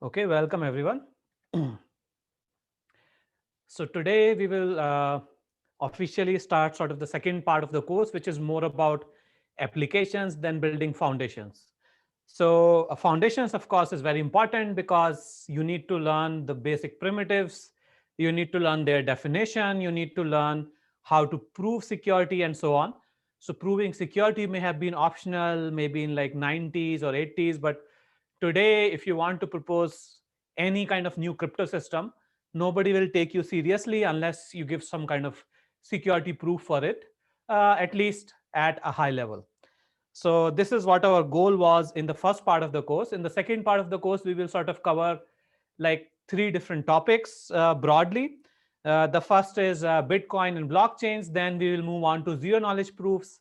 Okay, welcome everyone. So today we will officially start sort of the second part of the course, which is more about applications than building foundations. So foundations, of course, is very important because you need to learn the basic primitives, you need to learn their definition, you need to learn how to prove security and so on. So proving security may have been optional, maybe in like 90s or 80s, but today, if you want to propose any kind of new crypto system, nobody will take you seriously unless you give some kind of security proof for it, at least at a high level. So this is what our goal was in the first part of the course. In the second part of the course, we will sort of cover like three different topics broadly. The first is Bitcoin and blockchains. Then we will move on to zero knowledge proofs,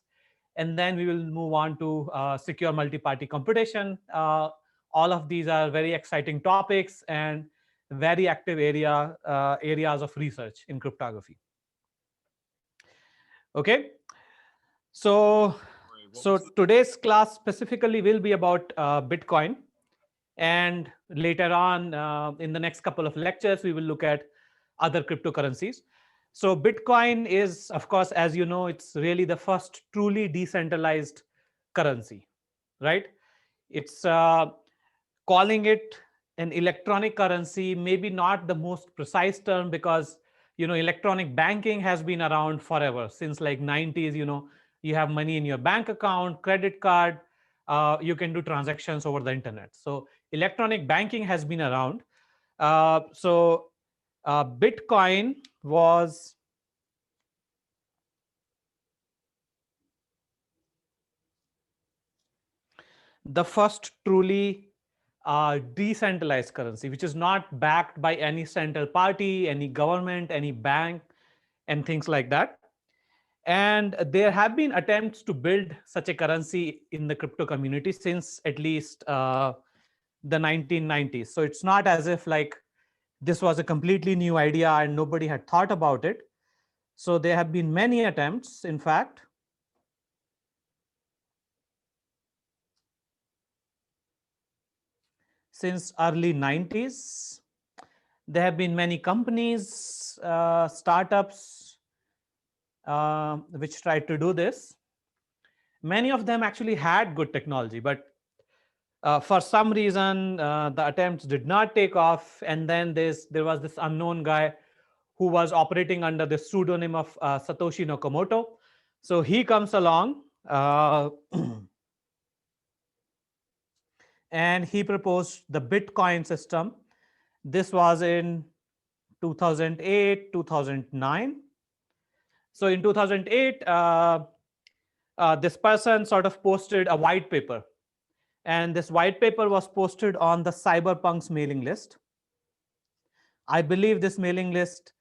and then we will move on to secure multi-party computation. All of these are very exciting topics and very active areas of research in cryptography. Okay, so today's class specifically will be about Bitcoin, and later on in the next couple of lectures we will look at other cryptocurrencies. So Bitcoin is, of course, as you know, it's really the first truly decentralized currency, right? It's calling it an electronic currency, maybe not the most precise term, because electronic banking has been around forever, since like 90s. You have money in your bank account, credit card, you can do transactions over the internet. So electronic banking has been around. Bitcoin was the first truly decentralized currency, which is not backed by any central party, any government, any bank, and things like that. And there have been attempts to build such a currency in the crypto community since at least the 1990s. So it's not as if like this was a completely new idea and nobody had thought about it. So there have been many attempts, in fact. Since early 90s, there have been many companies, startups, which tried to do this. Many of them actually had good technology, but for some reason, the attempts did not take off. And then there was this unknown guy who was operating under the pseudonym of Satoshi Nakamoto. So he comes along and he proposed the Bitcoin system. This was in 2008, 2009. So in 2008, this person sort of posted a white paper. And this white paper was posted on the Cyberpunk's mailing list. I believe this mailing list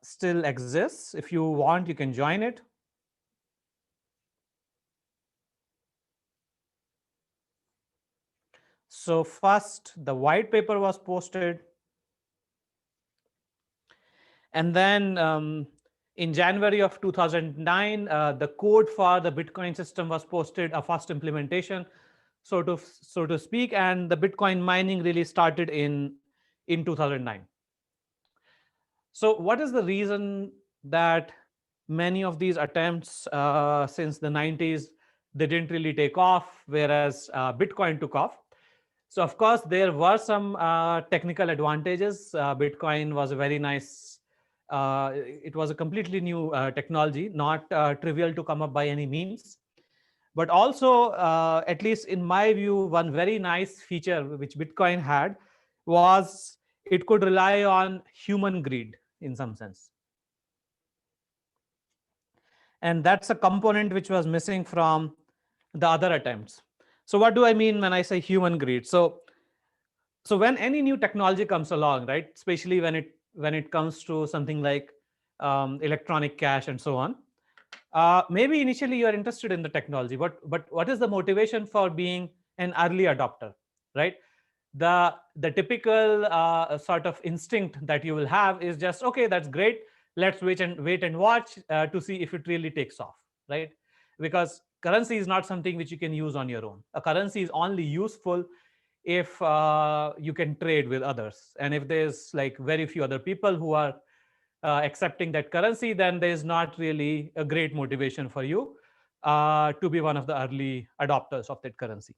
still exists. If you want, you can join it. So first, the white paper was posted. And then in January of 2009, the code for the Bitcoin system was posted, a first implementation, so to speak, and the Bitcoin mining really started in 2009. So what is the reason that many of these attempts since the 90s, they didn't really take off, whereas Bitcoin took off? So of course, there were some technical advantages. Bitcoin was a very nice, it was a completely new technology, not trivial to come up by any means. But also, at least in my view, one very nice feature which Bitcoin had was it could rely on human greed in some sense. And that's a component which was missing from the other attempts. So what do I mean when I say human greed? So when any new technology comes along, right, especially when it comes to something like electronic cash and so on, maybe initially you are interested in the technology, but what is the motivation for being an early adopter, right? The typical sort of instinct that you will have is just, okay, that's great, let's wait and watch to see if it really takes off, right? Because currency is not something which you can use on your own. A currency is only useful if you can trade with others. And if there's like very few other people who are accepting that currency, then there's not really a great motivation for you to be one of the early adopters of that currency.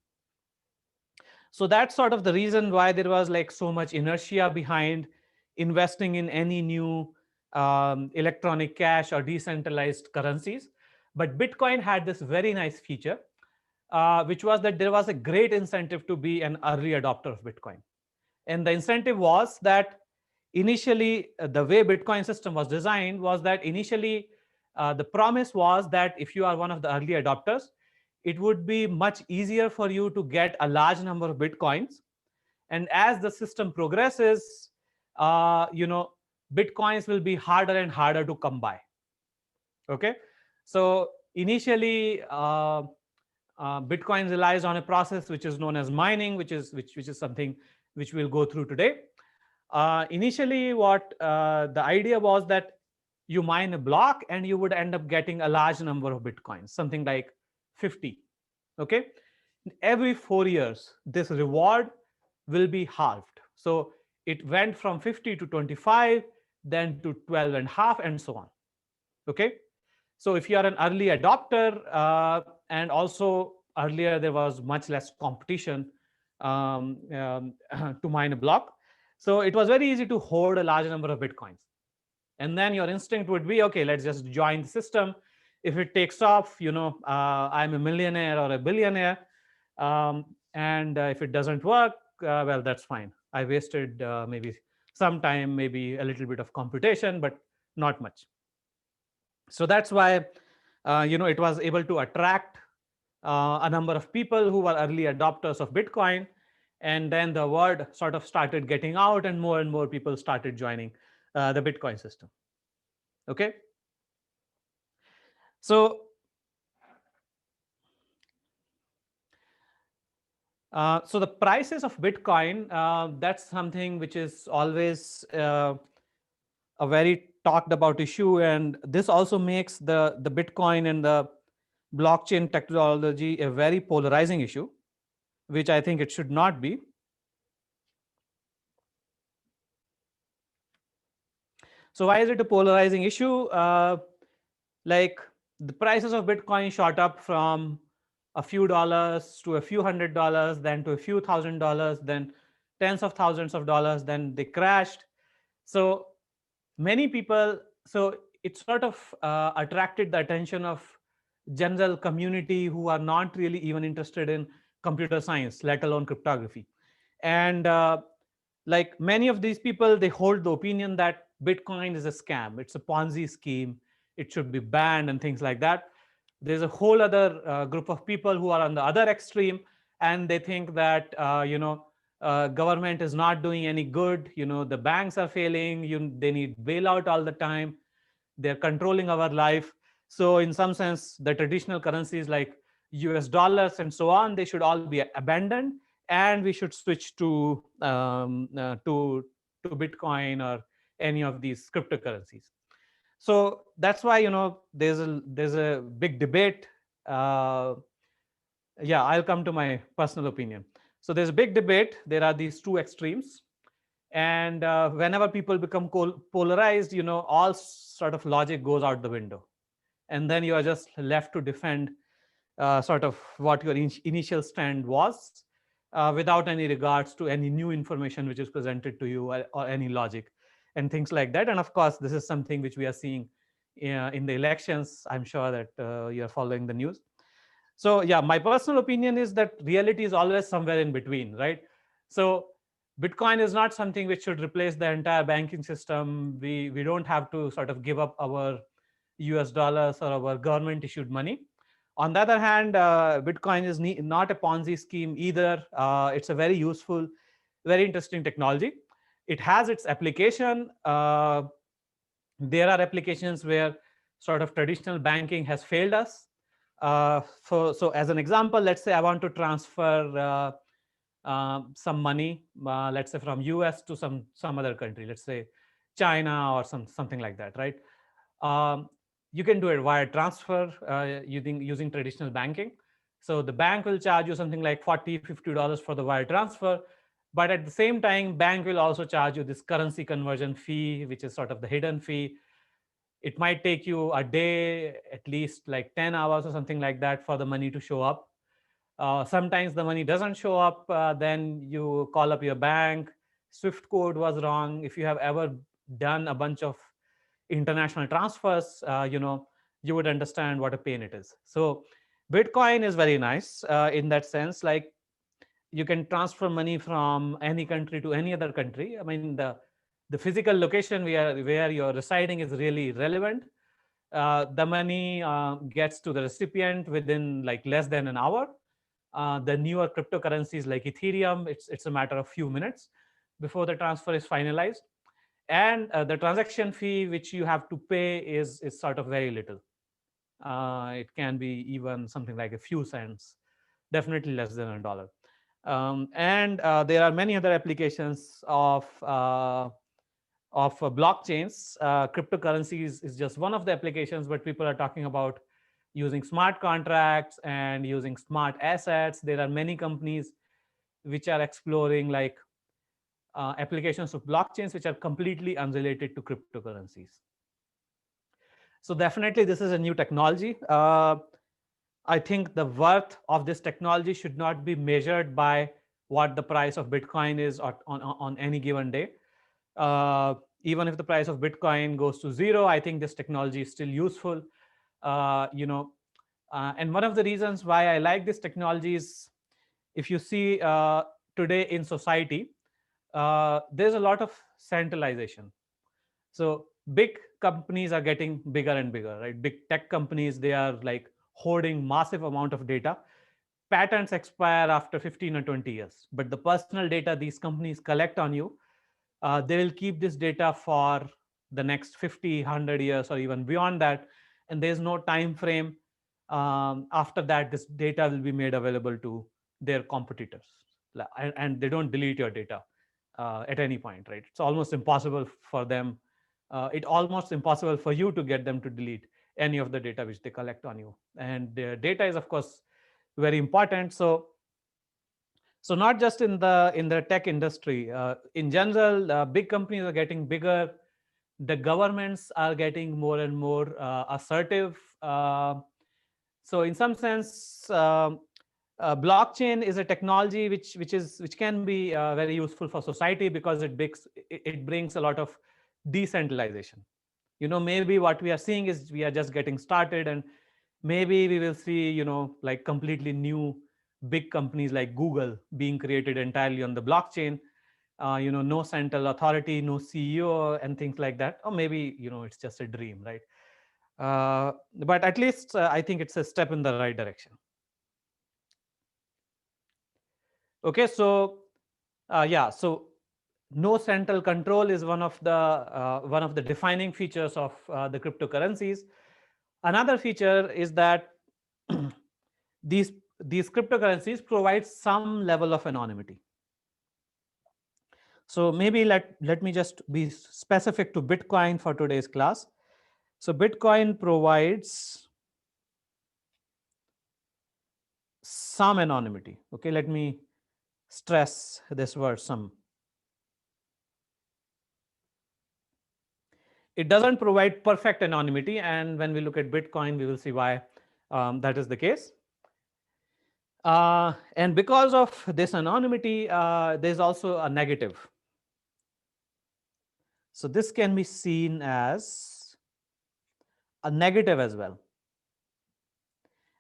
So that's sort of the reason why there was like so much inertia behind investing in any new electronic cash or decentralized currencies. But Bitcoin had this very nice feature, which was that there was a great incentive to be an early adopter of Bitcoin. And the incentive was that initially, the way Bitcoin system was designed was that initially the promise was that if you are one of the early adopters, it would be much easier for you to get a large number of Bitcoins. And as the system progresses, you know, Bitcoins will be harder and harder to come by. Okay. So initially, Bitcoin relies on a process which is known as mining, which is something which we'll go through today. Initially, what the idea was that you mine a block and you would end up getting a large number of Bitcoins, something like 50. Okay. Every 4 years, this reward will be halved. So it went from 50 to 25, then to 12 and a half, and so on. Okay. So if you are an early adopter, and also earlier there was much less competition to mine a block. So it was very easy to hoard a large number of Bitcoins. And then your instinct would be, okay, let's just join the system. If it takes off, you know, I'm a millionaire or a billionaire. And if it doesn't work, well, that's fine. I wasted maybe some time, maybe a little bit of computation, but not much. So that's why, you know, it was able to attract a number of people who were early adopters of Bitcoin. And then the word sort of started getting out, and more people started joining the Bitcoin system. Okay. So, so the prices of Bitcoin, that's something which is always a very talked about issue. And this also makes the Bitcoin and the blockchain technology a very polarizing issue, which I think it should not be. So why is it a polarizing issue? Like the prices of Bitcoin shot up from a few dollars to a few $100s, then to a few $1,000s, then tens of thousands of dollars, then they crashed. So many people, so it sort of attracted the attention of general community who are not really even interested in computer science, let alone cryptography. And like many of these people, they hold the opinion that Bitcoin is a scam, it's a Ponzi scheme, it should be banned and things like that. There's a whole other group of people who are on the other extreme, and they think that you know, government is not doing any good. You know, the banks are failing. They need bailout all the time. They're controlling our life. So in some sense, the traditional currencies like US dollars and so on, they should all be abandoned, and we should switch to Bitcoin or any of these cryptocurrencies. So that's why, you know, there's a big debate. Uh, yeah, I'll come to my personal opinion. So there's a big debate. There are these two extremes, and whenever people become polarized, you know, all sort of logic goes out the window, and then you are just left to defend sort of what your initial stand was, without any regards to any new information which is presented to you, or any logic and things like that. And of course, this is something which we are seeing in the elections. I'm sure that you are following the news. So yeah, my personal opinion is that reality is always somewhere in between, right? So Bitcoin is not something which should replace the entire banking system. We don't have to sort of give up our US dollars or our government issued money. On the other hand, Bitcoin is not a Ponzi scheme either. It's a very useful, very interesting technology. It has its application. There are applications where sort of traditional banking has failed us. So as an example, let's say I want to transfer some money, let's say from US to some other country, let's say China or something like that, right? You can do it via transfer using traditional banking. So the bank will charge you something like $40, $50 for the wire transfer. But at the same time, bank will also charge you this currency conversion fee, which is sort of the hidden fee. It might take you a day, at least like 10 hours or something like that for the money to show up. Sometimes the money doesn't show up, then you call up your bank. Swift code was wrong. If you have ever done a bunch of international transfers, you would understand what a pain it is. So Bitcoin is very nice in that sense. Like, you can transfer money from any country to any other country. I mean, the physical location where you're residing is really relevant. The money gets to the recipient within like less than an hour. The newer cryptocurrencies like Ethereum, it's a matter of few minutes before the transfer is finalized. And the transaction fee which you have to pay is sort of very little. It can be even something like a few cents, definitely less than $1. And there are many other applications of blockchains. Cryptocurrency is just one of the applications, but people are talking about using smart contracts and using smart assets. There are many companies which are exploring like applications of blockchains which are completely unrelated to cryptocurrencies. So definitely this is a new technology. I think the worth of this technology should not be measured by what the price of Bitcoin is on any given day. Even if the price of Bitcoin goes to zero, I think this technology is still useful. And one of the reasons why I like this technology is, if you see today in society, there's a lot of centralization. So big companies are getting bigger and bigger, right? Big tech companies, they are like hoarding massive amount of data. Patents expire after 15 or 20 years, but the personal data these companies collect on you, they will keep this data for the next 50, 100 years or even beyond that. And there's no time frame after that this data will be made available to their competitors. And they don't delete your data at any point, right? It's almost impossible for them. It's almost impossible for you to get them to delete any of the data which they collect on you. And the data is, of course, very important. So not just in the tech industry, in general, big companies are getting bigger. The governments are getting more and more assertive. So in some sense, blockchain is a technology which can be very useful for society because it brings a lot of decentralization. Maybe what we are seeing is we are just getting started, and maybe we will see like completely new big companies like Google being created entirely on the blockchain. No central authority, no CEO, and things like that. Or maybe it's just a dream, right? But at least I think it's a step in the right direction. Okay, so yeah, so no central control is one of the defining features of the cryptocurrencies. Another feature is that these these cryptocurrencies provide some level of anonymity. So maybe let me just be specific to Bitcoin for today's class. So Bitcoin provides some anonymity. Okay, let me stress this word some. It doesn't provide perfect anonymity, and when we look at Bitcoin, we will see why that is the case. And because of this anonymity, there's also a negative. So this can be seen as a negative as well.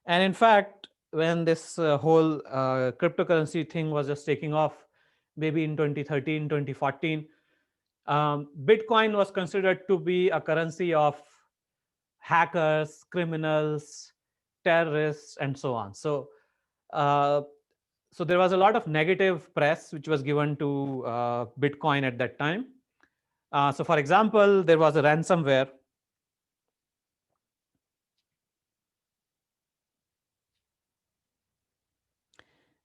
And in fact, when this whole cryptocurrency thing was just taking off, maybe in 2013, 2014, Bitcoin was considered to be a currency of hackers, criminals, terrorists, and so on. Uh, so there was a lot of negative press which was given to Bitcoin at that time. So for example, there was a ransomware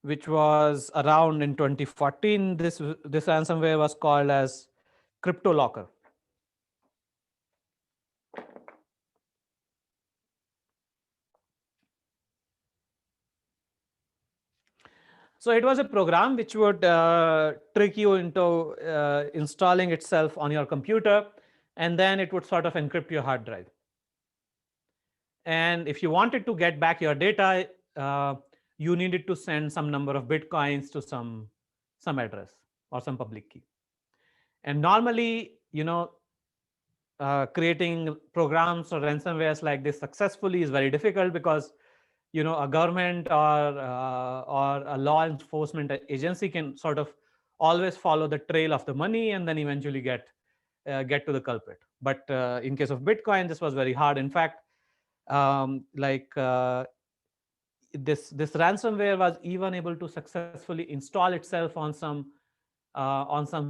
which was around in 2014. This ransomware was called as CryptoLocker. So it was a program which would trick you into installing itself on your computer, and then it would sort of encrypt your hard drive. And if you wanted to get back your data, you needed to send some number of bitcoins to some address or some public key. And normally, creating programs or ransomwares like this successfully is very difficult, because a government or a law enforcement agency can sort of always follow the trail of the money and then eventually get to the culprit. But in case of Bitcoin, this was very hard. In fact, this ransomware was even able to successfully install itself on some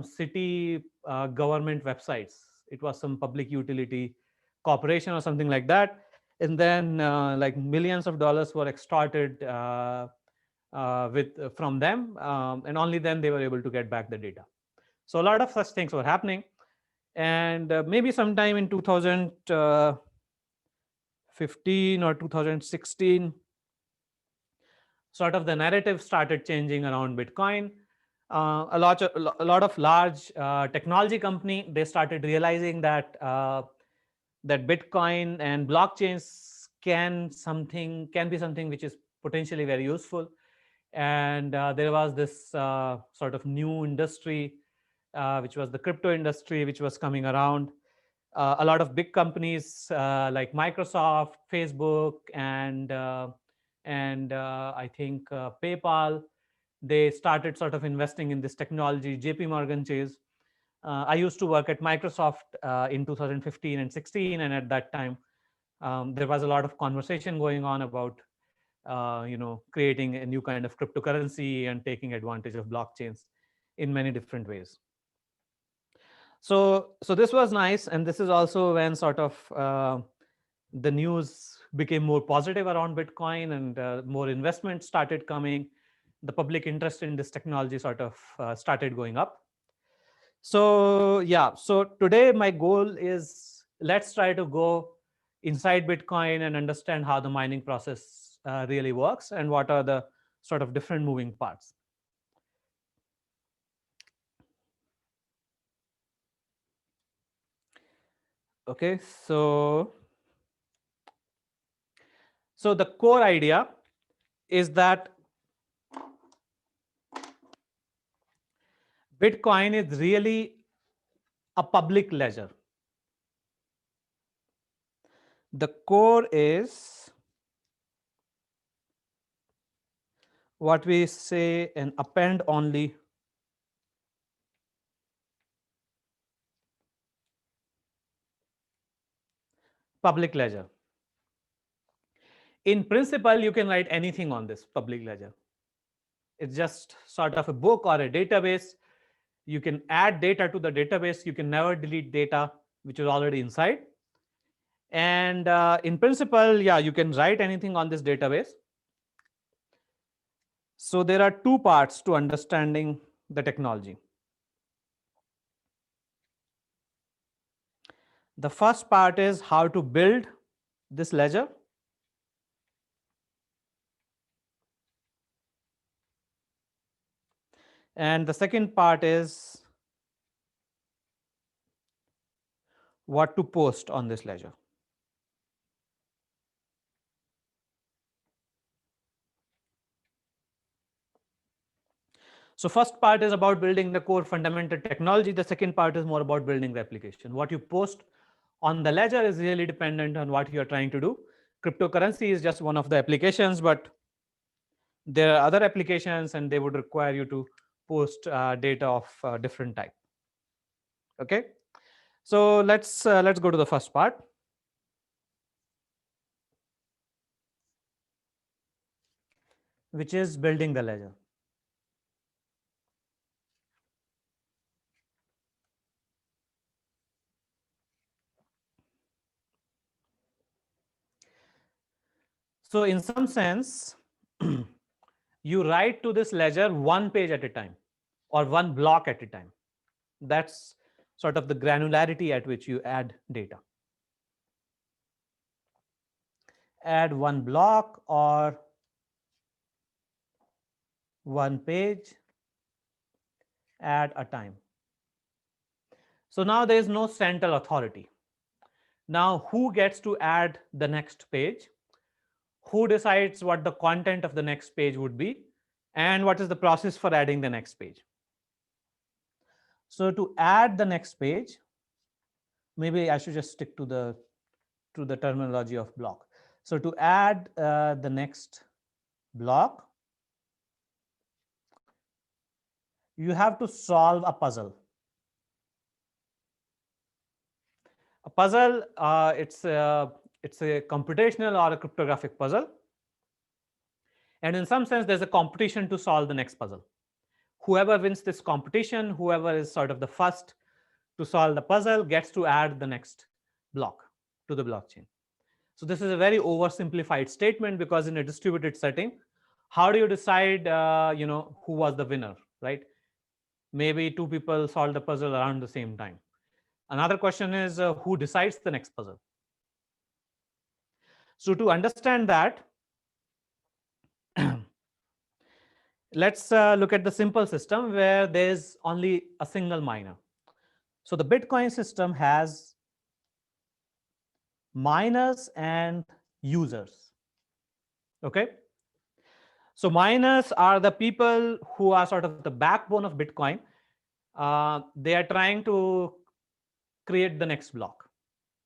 city government websites. It was some public utility corporation or something like that, and then like millions of dollars were extorted from them, and only then they were able to get back the data. So a lot of such things were happening, and maybe sometime in 2015 or 2016, sort of the narrative started changing around Bitcoin. A lot of large technology company, they started realizing that that Bitcoin and blockchains can be something which is potentially very useful. And there was this sort of new industry, which was the crypto industry, which was coming around. A lot of big companies like Microsoft, Facebook, and I think PayPal, they started sort of investing in this technology. JP Morgan Chase. I used to work at Microsoft in 2015 and 16, and at that time, there was a lot of conversation going on about creating a new kind of cryptocurrency and taking advantage of blockchains in many different ways. So this was nice, and this is also when sort of the news became more positive around Bitcoin, and more investment started coming. The public interest in this technology sort of started going up. So yeah, so today my goal is, let's try to go inside Bitcoin and understand how the mining process really works and what are the sort of different moving parts. Okay, so the core idea is that Bitcoin is really a public ledger. The core is what we say an append only public ledger. In principle, you can write anything on this public ledger. It's just sort of a book or a database. You can add data to the database. You can never delete data which is already inside. And in principle, yeah, you can write anything on this database. So there are two parts to understanding the technology. The first part is how to build this ledger. And the second part is what to post on this ledger. So first part is about building the core fundamental technology. The second part is more about building the application. What you post on the ledger is really dependent on what you're trying to do. Cryptocurrency is just one of the applications, but there are other applications, and they would require you to post data of different type. Okay, so let's go to the first part, which is building the ledger. So in some sense, you write to this ledger one page at a time or one block at a time. That's sort of the granularity at which you add data. Add one block or one page at a time. So now there is no central authority. Now, who gets to add the next page? Who decides what the content of the next page would be? And what is the process for adding the next page? So to add the next page, maybe I should just stick to the terminology of block. So to add the next block, you have to solve a puzzle. A puzzle, it's a computational or a cryptographic puzzle. And in some sense, there's a competition to solve the next puzzle. Whoever wins this competition, whoever is sort of the first to solve the puzzle, gets to add the next block to the blockchain. So this is a very oversimplified statement, because in a distributed setting, how do you decide who was the winner, right? Maybe two people solved the puzzle around the same time. Another question is who decides the next puzzle? So to understand that, let's look at the simple system where there's only a single miner. So the Bitcoin system has miners and users. Okay. So miners are the people who are sort of the backbone of Bitcoin. They are trying to create the next block,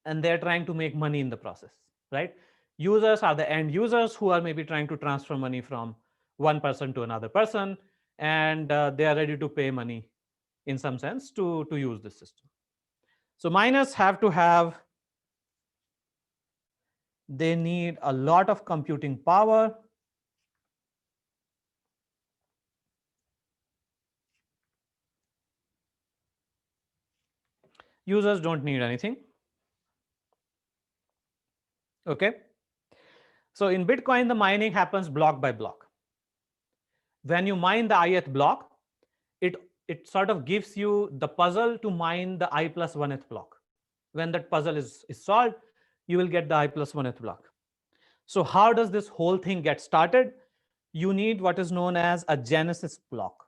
and they're trying to make money in the process, right? Users are the end users who are maybe trying to transfer money from one person to another person, and they are ready to pay money in some sense to use this system. So miners have to have, they need a lot of computing power. Users don't need anything. Okay. So in Bitcoin, the mining happens block by block. When you mine the ith block, it sort of gives you the puzzle to mine the I plus 1th block. When that puzzle is solved, you will get the I plus 1th block. So how does this whole thing get started? You need what is known as a genesis block.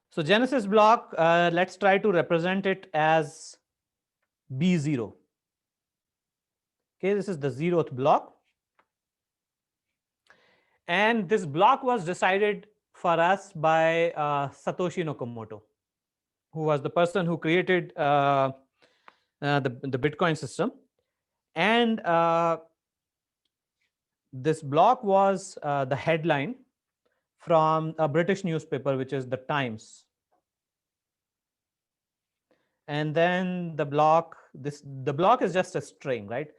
So genesis block, let's try to represent it as B0. Okay, this is the 0th block. And this block was decided for us by Satoshi Nakamoto, who was the person who created the Bitcoin system. And this block was the headline from a British newspaper, which is the Times. And then the block is just a string, right?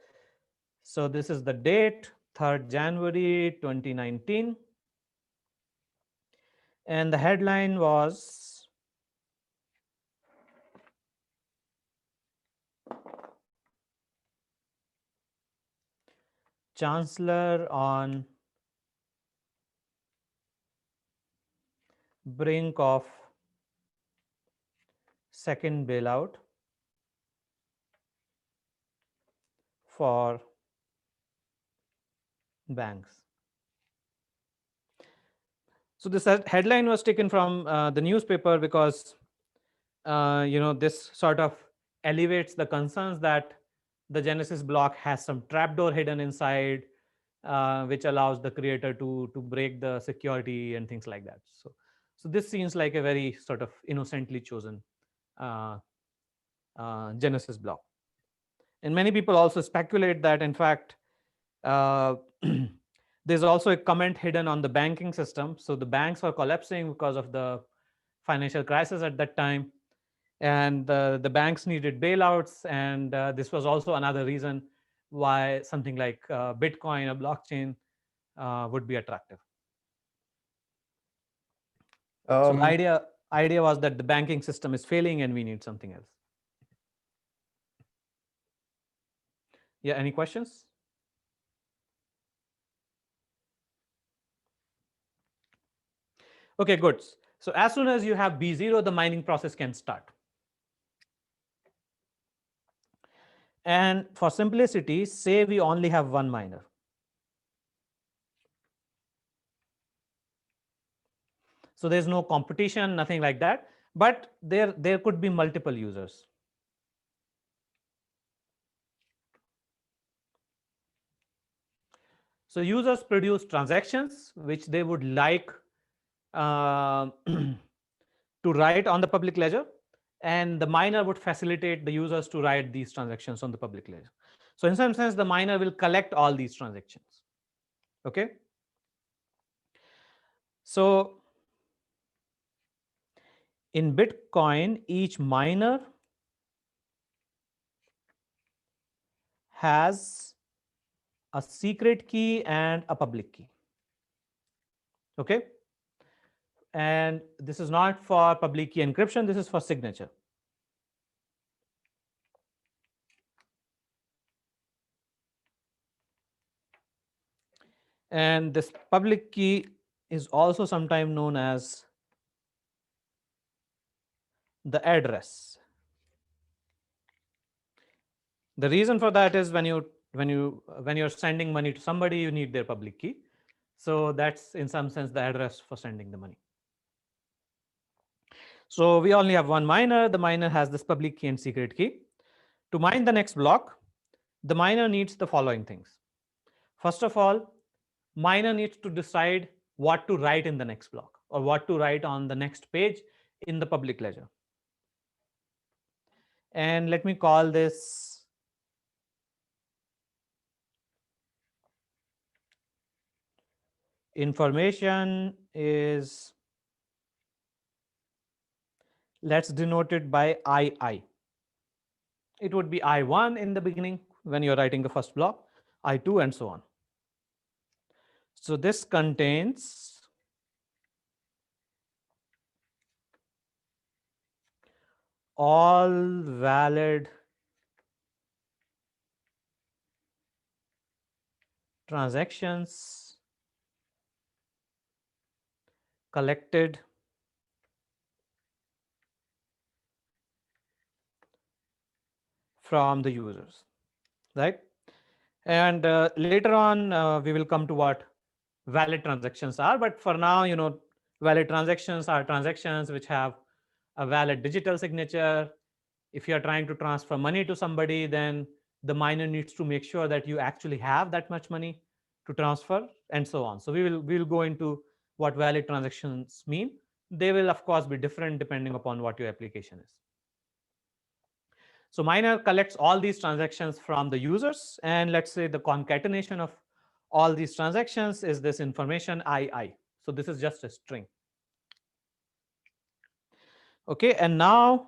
So this is the date, 3rd January 2019. And the headline was Chancellor on brink of second bailout for banks. So this headline was taken from the newspaper because this sort of elevates the concerns that the Genesis block has some trapdoor hidden inside, which allows the creator to break the security and things like that. So this seems like a very sort of innocently chosen Genesis block. And many people also speculate that, in fact, there's also a comment hidden on the banking system. So the banks were collapsing because of the financial crisis at that time. And the banks needed bailouts. And this was also another reason why something like Bitcoin or blockchain would be attractive. So the idea was that the banking system is failing and we need something else. Yeah, any questions? Okay, good. So as soon as you have B0, the mining process can start. And for simplicity, say we only have one miner. So there's no competition, nothing like that. But there could be multiple users. So users produce transactions which they would like to write on the public ledger, and the miner would facilitate the users to write these transactions on the public ledger. So in some sense, the miner will collect all these transactions. Okay. So in Bitcoin, each miner has a secret key and a public key. Okay. And this is not for public key encryption, this is for signature. And this public key is also sometimes known as the address. The reason for that is when you're sending money to somebody, you need their public key. So that's in some sense the address for sending the money. So we only have one miner. The miner has this public key and secret key. To mine the next block, the miner needs the following things. First of all, miner needs to decide what to write in the next block or what to write on the next page in the public ledger. And let me call this information is, let's denote it by II. It would be I1 in the beginning when you're writing the first block, I2 and so on. So this contains all valid transactions collected from the users, right? And later on, we will come to what valid transactions are. But for now, valid transactions are transactions which have a valid digital signature. If you are trying to transfer money to somebody, then the miner needs to make sure that you actually have that much money to transfer and so on. So we will go into what valid transactions mean. They will of course be different depending upon what your application is. So miner collects all these transactions from the users, and let's say the concatenation of all these transactions is this information II. So this is just a string. Okay, and now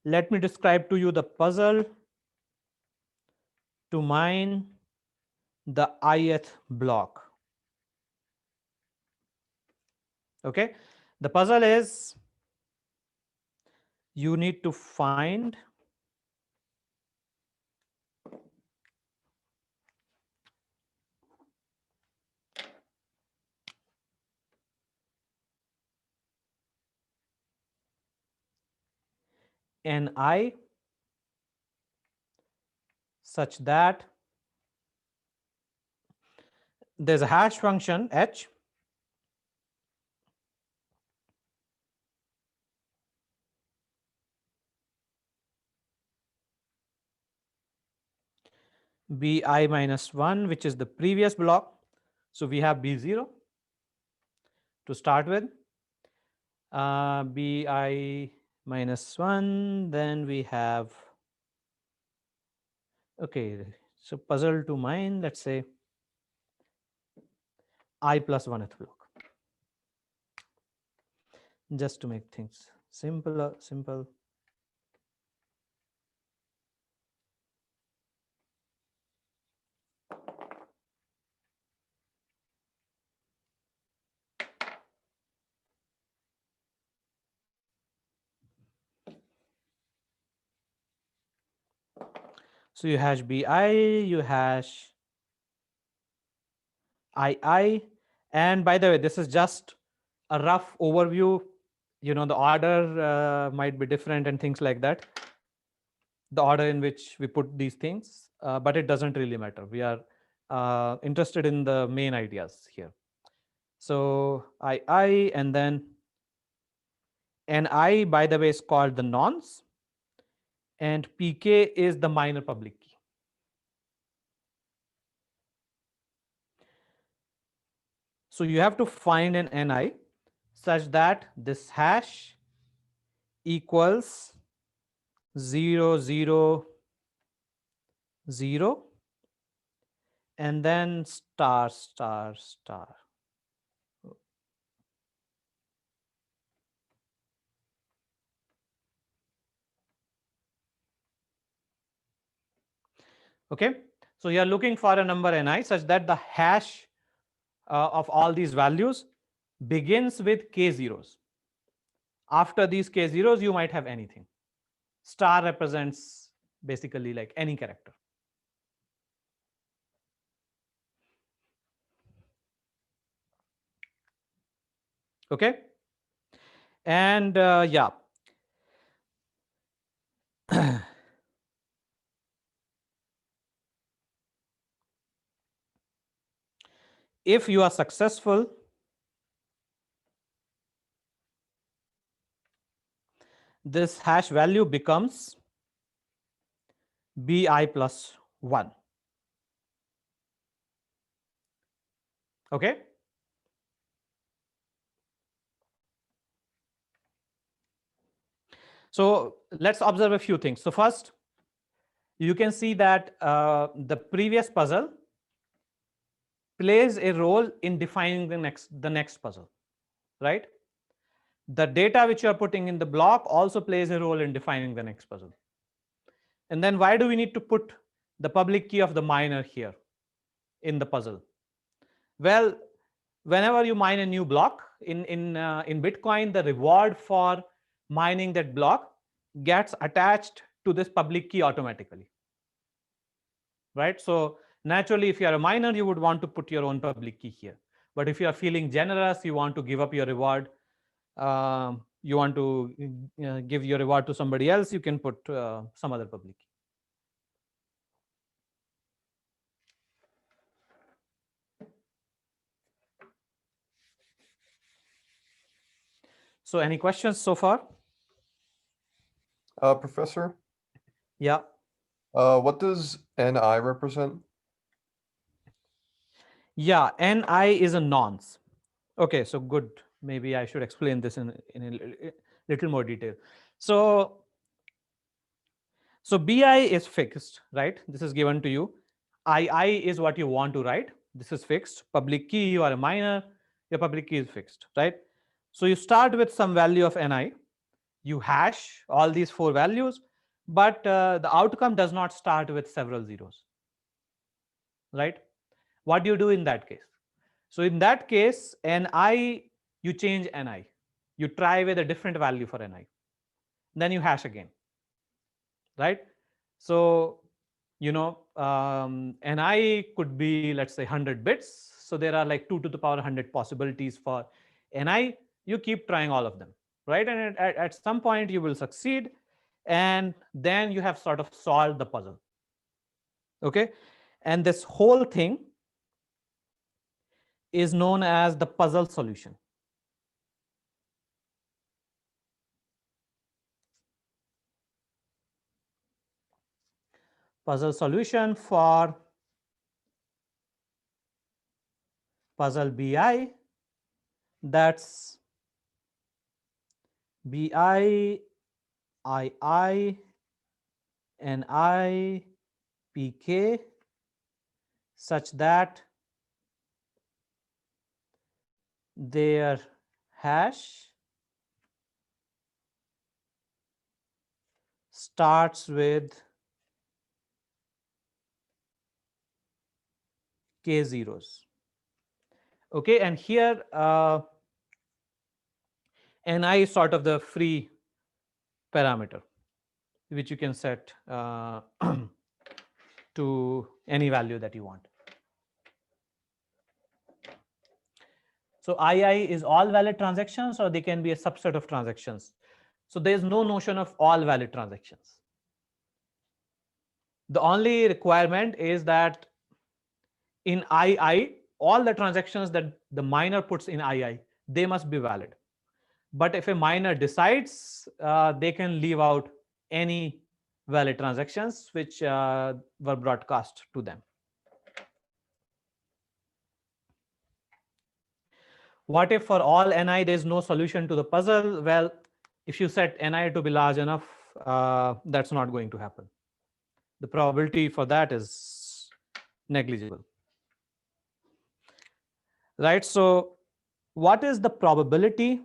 let me describe to you the puzzle to mine the ith block. Okay, the puzzle is you need to find Ni such that there's a hash function h bi minus 1, which is the previous block. So we have b0 to start with, bi minus 1, then we have, okay, so puzzle to mine, let's say I plus 1th block, just to make things simple. So you hash bi, you hash II, and by the way, this is just a rough overview. the order might be different and things like that, the order in which we put these things, but it doesn't really matter. We are interested in the main ideas here. So I, and then Ni, by the way, is called the nonce, and Pk is the minor public key. So you have to find an Ni such that this hash equals 0, 0, 0, and then star, star, star. Okay, so you are looking for a number Ni such that the hash of all these values begins with k zeros. After these k zeros, you might have anything. Star represents basically like any character. Okay, and yeah. If you are successful, this hash value becomes bi plus 1. Okay, so let's observe a few things. So first, you can see that the previous puzzle plays a role in defining the next puzzle, right? The data which you are putting in the block also plays a role in defining the next puzzle. And then why do we need to put the public key of the miner here in the puzzle? Well, whenever you mine a new block in Bitcoin, the reward for mining that block gets attached to this public key automatically, right? So naturally, if you are a miner, you would want to put your own public key here. But if you are feeling generous, you want to give up your reward, you want to give your reward to somebody else, you can put some other public key. So any questions so far? Professor? Yeah. What does Ni represent? Yeah, Ni is a nonce. Okay, so good. Maybe I should explain this in a little more detail. So Bi is fixed, right? This is given to you. II is what you want to write. This is fixed. Public key, you are a miner, your public key is fixed, right? So you start with some value of Ni, you hash all these 4 values, but the outcome does not start with several zeros, right? What do you do in that case? So in that case, Ni, you change Ni. You try with a different value for Ni. Then you hash again, right? So, Ni could be, let's say, 100 bits. So there are like 2 to the power 100 possibilities for Ni. You keep trying all of them, right? And at some point you will succeed, and then you have sort of solved the puzzle. Okay, and this whole thing is known as the puzzle solution. Puzzle solution for puzzle Bi, that's Bi, II, Ni, Pk, such that their hash starts with k zeros. Okay, and here Ni is sort of the free parameter which you can set to any value that you want. So II is all valid transactions, or they can be a subset of transactions. So there is no notion of all valid transactions. The only requirement is that in II, all the transactions that the miner puts in II, they must be valid. But if a miner decides, they can leave out any valid transactions which were broadcast to them. What if for all Ni there is no solution to the puzzle? Well, if you set Ni to be large enough, that's not going to happen. The probability for that is negligible. Right? So what is the probability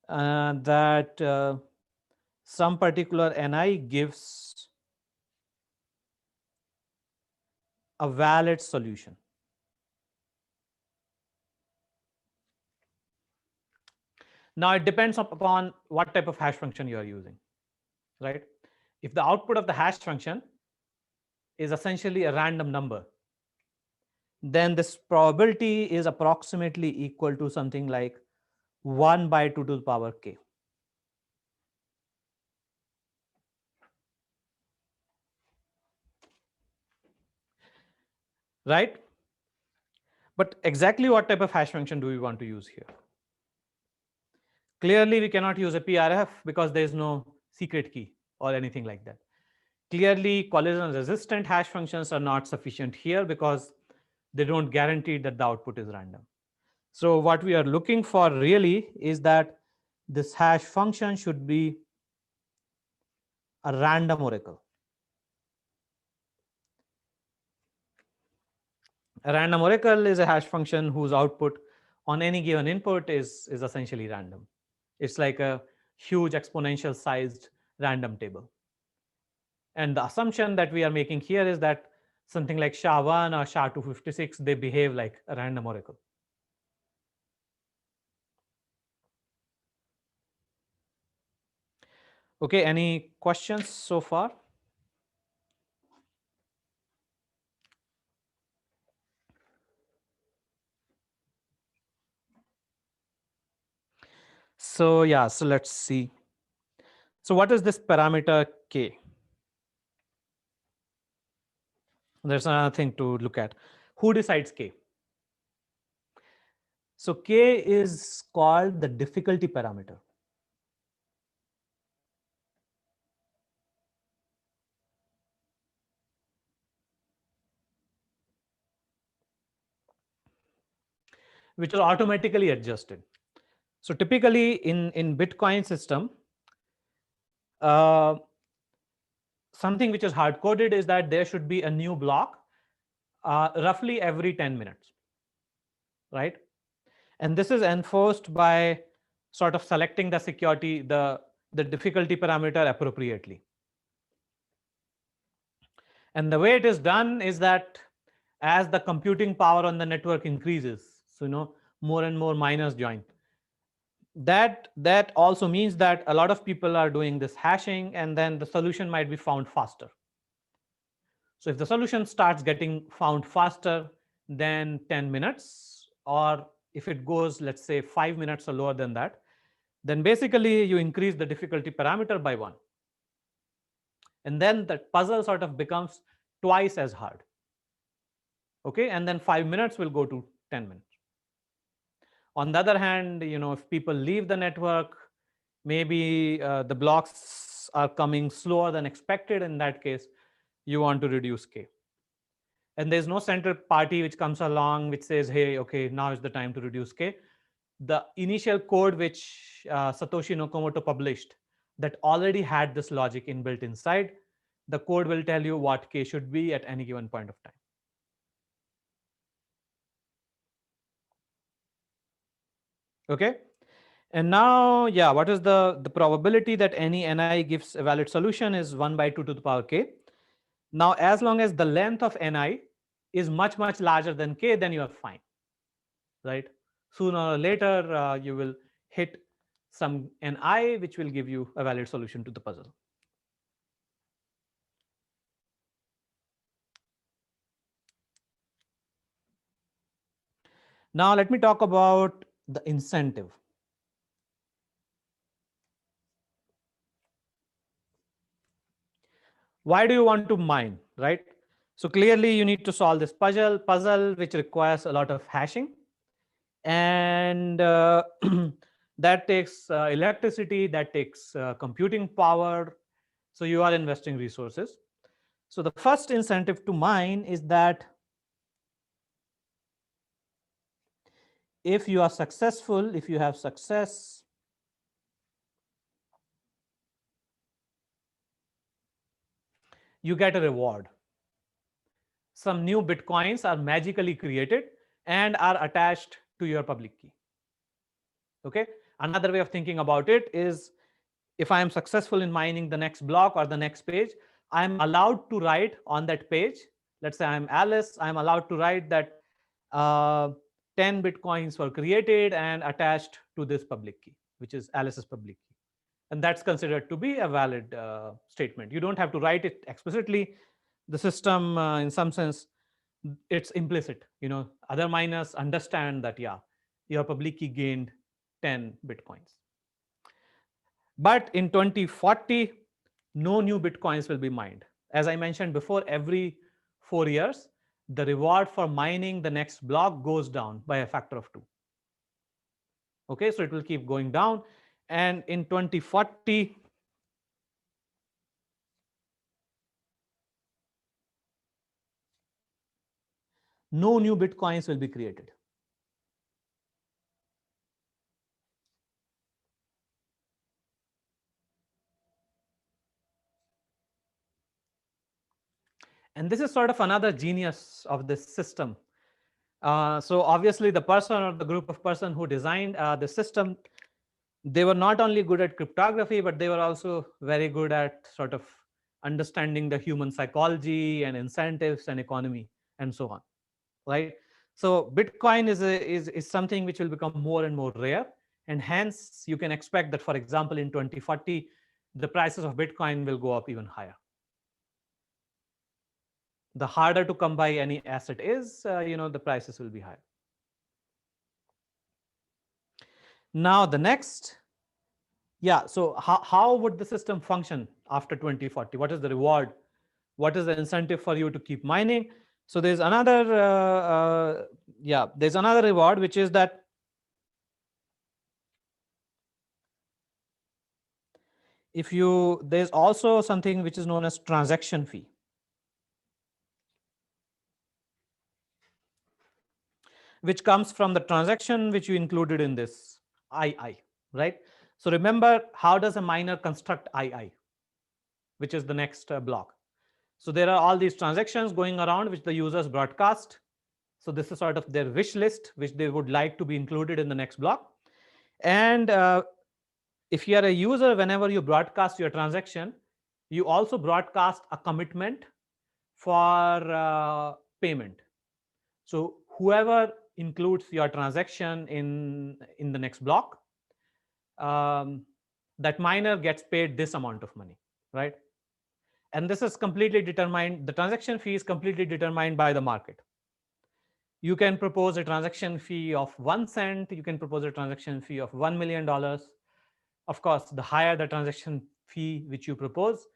that some particular Ni gives a valid solution? Now it depends upon what type of hash function you are using, right? If the output of the hash function is essentially a random number, then this probability is approximately equal to something like 1 by 2 to the power k. Right? But exactly what type of hash function do we want to use here? Clearly, we cannot use a PRF because there is no secret key or anything like that. Clearly, collision resistant hash functions are not sufficient here because they don't guarantee that the output is random. So what we are looking for really is that this hash function should be a random oracle. A random oracle is a hash function whose output on any given input is essentially random. It's like a huge exponential sized random table. And the assumption that we are making here is that something like SHA-1 or SHA-256, they behave like a random oracle. Okay, any questions so far? So yeah, so let's see. So what is this parameter k? There's another thing to look at. Who decides k? So k is called the difficulty parameter. Which is automatically adjusted. So typically in Bitcoin system, something which is hard coded is that there should be a new block roughly every 10 minutes, right? And this is enforced by sort of selecting the security, the difficulty parameter appropriately. And the way it is done is that as the computing power on the network increases, so more and more miners join. That also means that a lot of people are doing this hashing, and then the solution might be found faster. So if the solution starts getting found faster than 10 minutes, or if it goes, let's say 5 minutes or lower than that, then basically you increase the difficulty parameter by 1. And then the puzzle sort of becomes twice as hard. Okay, and then 5 minutes will go to 10 minutes. On the other hand, if people leave the network, maybe the blocks are coming slower than expected. In that case, you want to reduce k. And there's no central party which comes along which says, hey, okay, now is the time to reduce k. The initial code which Satoshi Nakamoto published that already had this logic inbuilt inside, the code will tell you what k should be at any given point of time. Okay. And now, yeah, what is the probability that any Ni gives a valid solution is 1 by 2 to the power k. Now, as long as the length of Ni is much, much larger than k, then you are fine, right? Sooner or later, you will hit some Ni, which will give you a valid solution to the puzzle. Now let me talk about the incentive. Why do you want to mine, right? So clearly you need to solve this puzzle which requires a lot of hashing, and that takes electricity, that takes computing power. So you are investing resources. So the first incentive to mine is that if you are successful, if you have success, you get a reward. Some new bitcoins are magically created and are attached to your public key. Okay. Another way of thinking about it is, if I am successful in mining the next block or the next page, I am allowed to write on that page. Let's say I'm Alice, I'm allowed to write that uh, 10 bitcoins were created and attached to this public key, which is Alice's public key. And that's considered to be a valid statement. You don't have to write it explicitly. The system, in some sense, it's implicit. Other miners understand that, yeah, your public key gained 10 bitcoins. But in 2040, no new bitcoins will be mined. As I mentioned before, every 4 years, the reward for mining the next block goes down by a factor of 2. Okay, so it will keep going down. And in 2040, no new bitcoins will be created. And this is sort of another genius of this system. So obviously the person or the group of person who designed the system, they were not only good at cryptography, but they were also very good at sort of understanding the human psychology and incentives and economy and so on, right? So Bitcoin is something which will become more and more rare, and hence you can expect that, for example, in 2040, the prices of Bitcoin will go up even higher. The harder to come by any asset is, the prices will be higher. Now the next, yeah, so how would the system function after 2040? What is the reward? What is the incentive for you to keep mining? So there's another, there's another reward, which is that there's also something which is known as transaction fee, which comes from the transaction which you included in this II, right? So remember, how does a miner construct II, which is the next block? So there are all these transactions going around which the users broadcast. So this is sort of their wish list, which they would like to be included in the next block. And if you are a user, whenever you broadcast your transaction, you also broadcast a commitment for payment. So whoever includes your transaction in the next block, that miner gets paid this amount of money, right? And this is completely determined. The transaction fee is completely determined by the market. You can propose a transaction fee of 1 cent. You can propose a transaction fee of $1 million. Of course, the higher the transaction fee which you propose,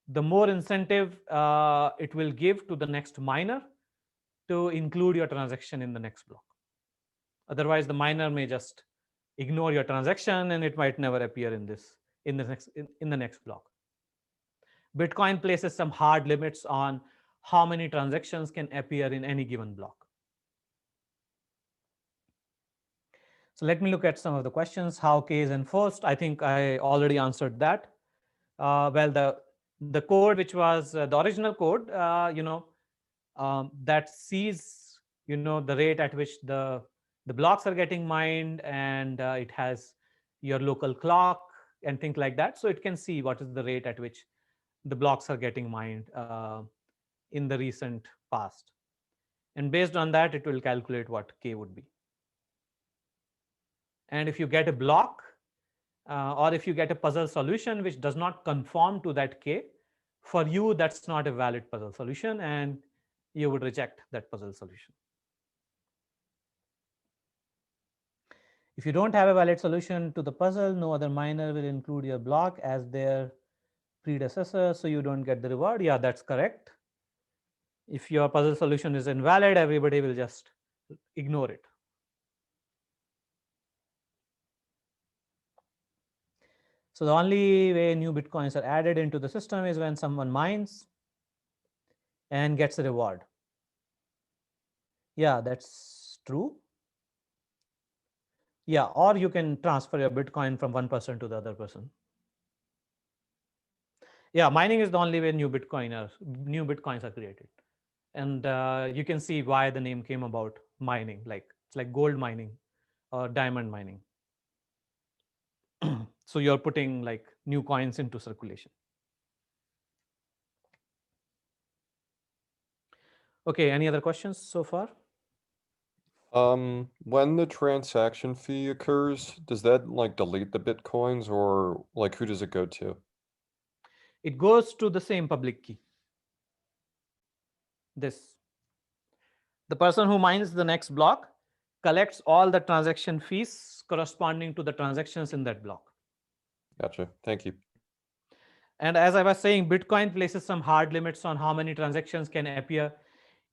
the more incentive it will give to the next miner to include your transaction in the next block. Otherwise, the miner may just ignore your transaction and it might never appear in the next block. Bitcoin places some hard limits on how many transactions can appear in any given block. So let me look at some of the questions. How K is enforced? I think I already answered that. Well, the code, which was the original code, that sees, the rate at which the blocks are getting mined, and it has your local clock and things like that. So it can see what is the rate at which the blocks are getting mined in the recent past. And based on that, it will calculate what K would be. And if you get a block, or if you get a puzzle solution which does not conform to that K, for you, that's not a valid puzzle solution, and you would reject that puzzle solution. If you don't have a valid solution to the puzzle, no other miner will include your block as their predecessor, so you don't get the reward. Yeah, that's correct. If your puzzle solution is invalid, everybody will just ignore it. So the only way new Bitcoins are added into the system is when someone mines and gets a reward. Yeah, that's true. Yeah, or you can transfer your Bitcoin from one person to the other person. Yeah, mining is the only way new Bitcoins are created. And you can see why the name came about, mining. Like it's like gold mining or diamond mining. So you're putting like new coins into circulation. Okay, any other questions so far? When the transaction fee occurs, does that like delete the Bitcoins or like who does it go to? It goes to the same public key. This. The person who mines the next block collects all the transaction fees corresponding to the transactions in that block. Gotcha. Thank you. And as I was saying, Bitcoin places some hard limits on how many transactions can appear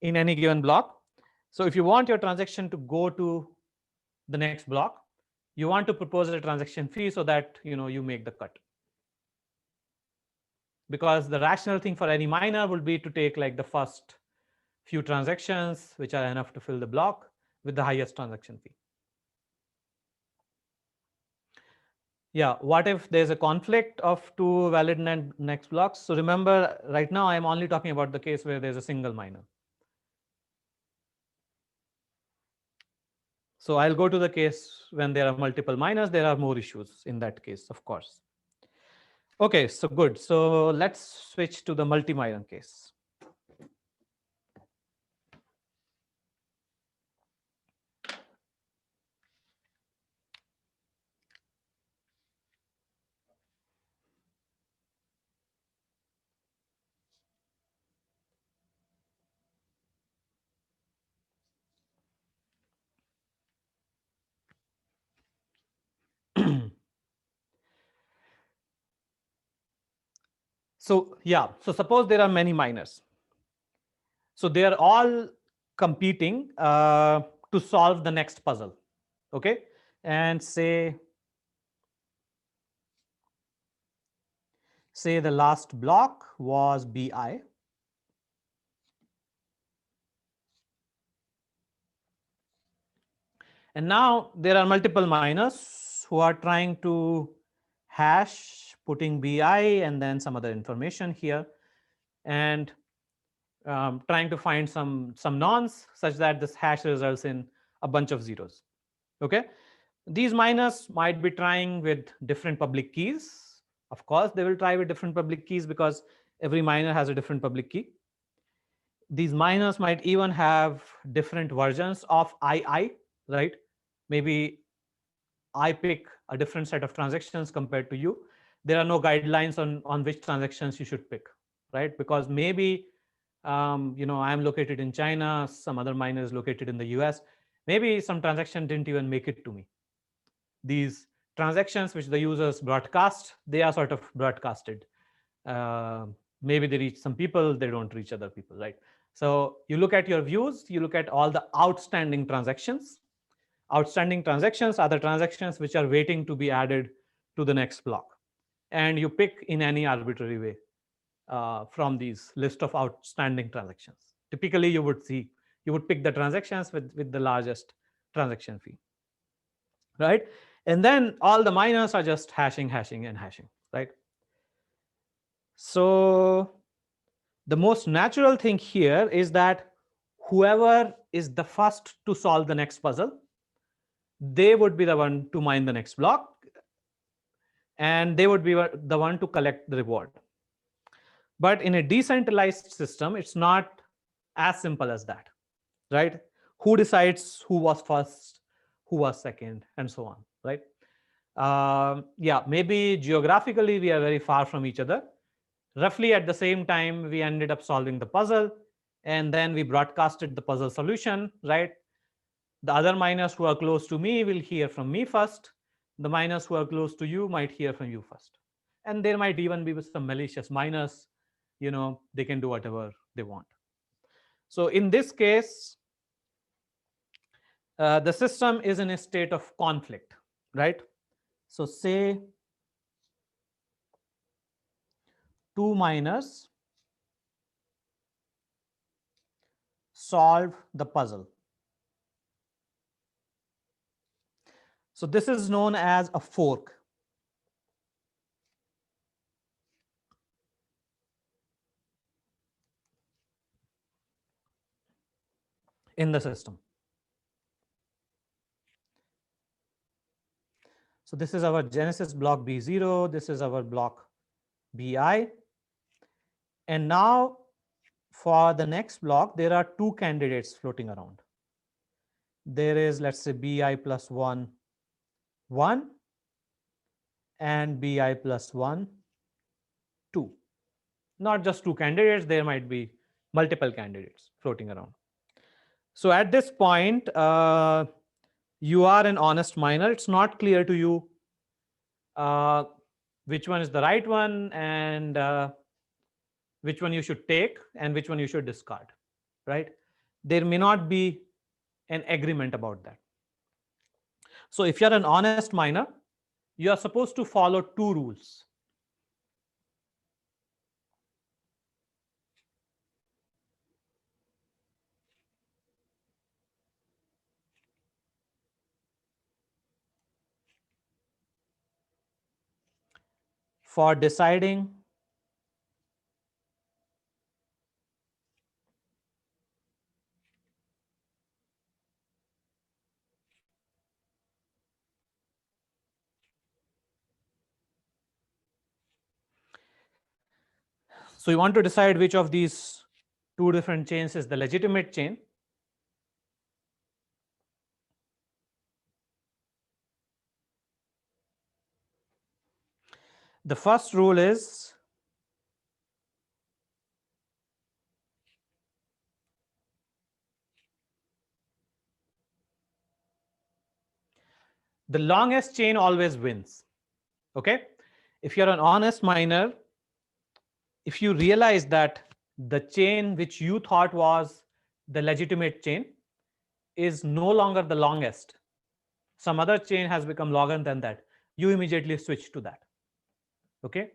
in any given block. So if you want your transaction to go to the next block, you want to propose a transaction fee so that you make the cut. Because the rational thing for any miner would be to take like the first few transactions, which are enough to fill the block with the highest transaction fee. Yeah, what if there's a conflict of two valid next blocks? So remember, right now I'm only talking about the case where there's a single miner. So I'll go to the case when there are multiple miners. There are more issues in that case, of course. Okay, so good. So let's switch to the multi-miner case. So yeah, so suppose there are many miners. So they are all competing to solve the next puzzle. Okay, and say the last block was BI. And now there are multiple miners who are trying to hash, putting BI and then some other information here, and trying to find some nonce such that this hash results in a bunch of zeros. Okay, these miners might be trying with different public keys. Of course, they will try with different public keys because every miner has a different public key. These miners might even have different versions of II, right? Maybe I pick a different set of transactions compared to you. There are no guidelines on which transactions you should pick, right? Because maybe I'm located in China, some other miner is located in the US. Maybe some transaction didn't even make it to me. These transactions which the users broadcast, they are sort of broadcasted. Maybe they reach some people, they don't reach other people, right? So you look at your views, you look at all the outstanding transactions. Outstanding transactions are the transactions which are waiting to be added to the next block. And you pick in any arbitrary way from these list of outstanding transactions. Typically, you would pick the transactions with the largest transaction fee, right? And then all the miners are just hashing, right? So the most natural thing here is that whoever is the first to solve the next puzzle, they would be the one to mine the next block, and they would be the one to collect the reward. But in a decentralized system, it's not as simple as that, right? Who decides who was first, who was second, and so on, right? Yeah, maybe geographically we are very far from each other. Roughly at the same time, we ended up solving the puzzle, and then we broadcasted the puzzle solution, right? The other miners who are close to me will hear from me first. The miners who are close to you might hear from you first. And there might even be some malicious miners, they can do whatever they want. So in this case, the system is in a state of conflict, right? So say 2 miners solve the puzzle. So this is known as a fork. In the system. So this is our Genesis block B0, this is our block BI. And now for the next block, there are two candidates floating around. There is, let's say, BI plus 1, 1, and BI plus 1, 2. Not just two candidates, there might be multiple candidates floating around. So at this point, you are an honest miner. It's not clear to you which one is the right one and which one you should take and which one you should discard, right? There may not be an agreement about that. So if you're an honest miner, you are supposed to follow two rules. For deciding so you want to decide which of these two different chains is the legitimate chain. The first rule is the longest chain always wins. Okay? If you're an honest miner, if you realize that the chain which you thought was the legitimate chain is no longer the longest, some other chain has become longer than that, you immediately switch to that. Okay?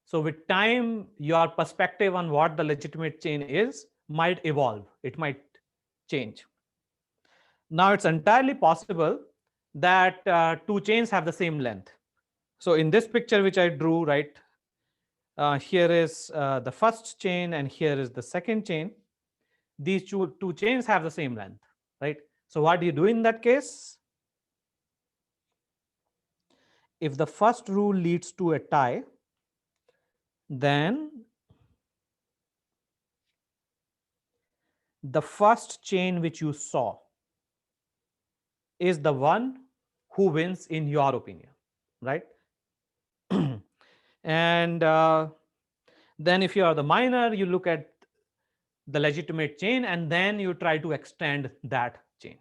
So with time, your perspective on what the legitimate chain is might evolve. It might change. Now it's entirely possible that two chains have the same length. So in this picture which I drew, right, here is the first chain and here is the second chain. These two chains have the same length, right? So what do you do in that case? If the first rule leads to a tie, then the first chain which you saw is the one who wins in your opinion, right? And then if you are the miner, you look at the legitimate chain and then you try to extend that chain.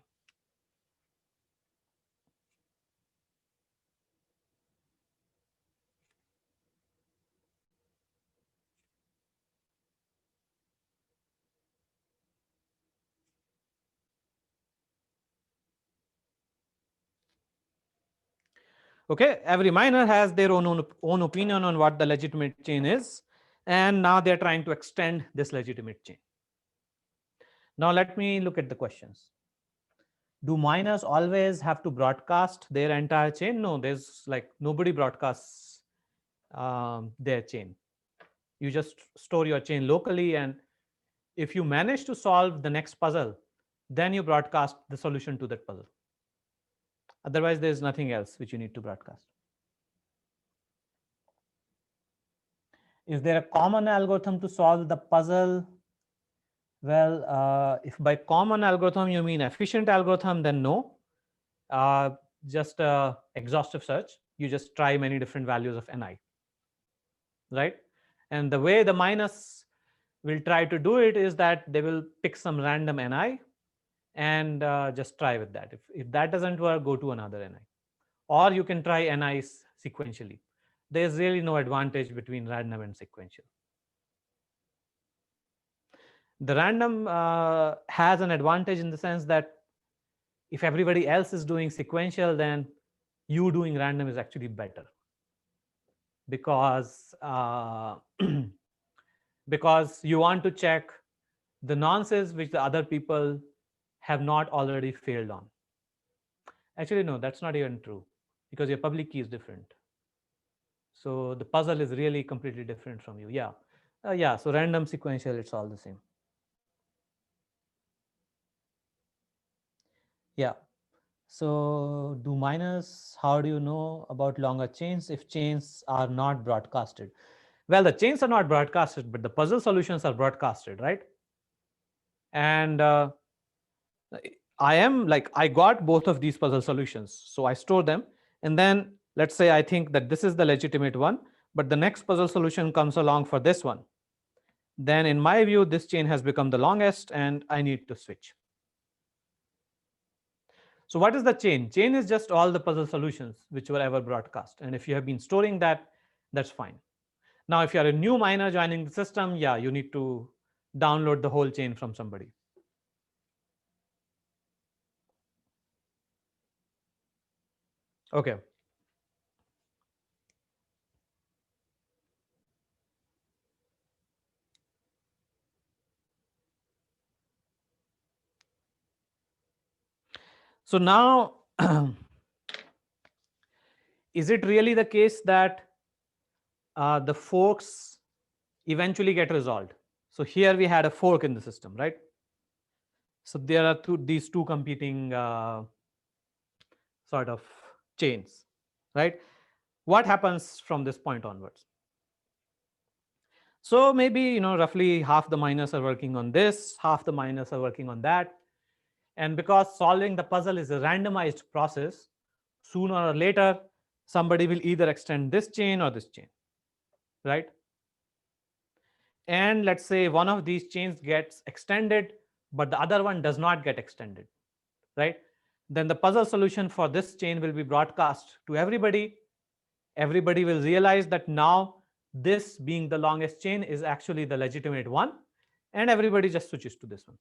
Okay, every miner has their own opinion on what the legitimate chain is, and now they're trying to extend this legitimate chain. Now let me look at the questions. Do miners always have to broadcast their entire chain? No, there's like nobody broadcasts their chain. You just store your chain locally, and if you manage to solve the next puzzle, then you broadcast the solution to that puzzle. Otherwise, there's nothing else which you need to broadcast. Is there a common algorithm to solve the puzzle? Well, if by common algorithm you mean efficient algorithm, then no. Just exhaustive search. You just try many different values of ni, right? And the way the miners will try to do it is that they will pick some random ni, and just try with that. If that doesn't work, go to another NI. Or you can try NIs sequentially. There's really no advantage between random and sequential. The random has an advantage in the sense that if everybody else is doing sequential, then you doing random is actually better, because because you want to check the nonces which the other people have not already failed on. Actually, no, that's not even true, because your public key is different. So the puzzle is really completely different from you. Yeah. Yeah. So random, sequential, it's all the same. Yeah. So do miners, how do you know about longer chains if chains are not broadcasted? Well, the chains are not broadcasted, but the puzzle solutions are broadcasted, right? And I got both of these puzzle solutions. So I store them. And then let's say I think that this is the legitimate one, but the next puzzle solution comes along for this one. Then in my view, this chain has become the longest and I need to switch. So what is the chain? Chain is just all the puzzle solutions which were ever broadcast. And if you have been storing that, that's fine. Now, if you're a new miner joining the system, yeah, you need to download the whole chain from somebody. Okay. So now, is it really the case that the forks eventually get resolved? So here we had a fork in the system, right? So there are these two competing sort of chains, right? What happens from this point onwards? So maybe, roughly half the miners are working on this, half the miners are working on that. And because solving the puzzle is a randomized process, sooner or later, somebody will either extend this chain or this chain, right? And let's say one of these chains gets extended, but the other one does not get extended, right? Then the puzzle solution for this chain will be broadcast to everybody. Everybody will realize that now this being the longest chain is actually the legitimate one, and everybody just switches to this one.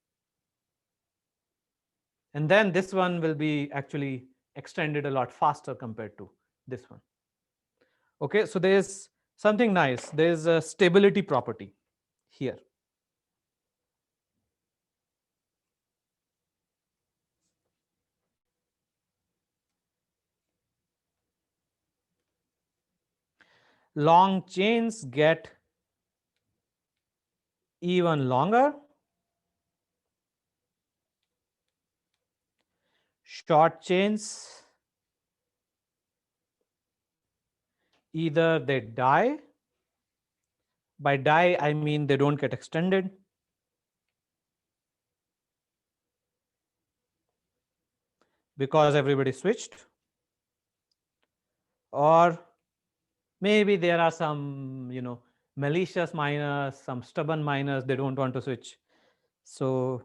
And then this one will be actually extended a lot faster compared to this one. Okay, so there's something nice. There's a stability property here. Long chains get even longer. Short chains, either they die. By die, I mean they don't get extended. Because everybody switched. Or maybe there are some, malicious miners, some stubborn miners, they don't want to switch. So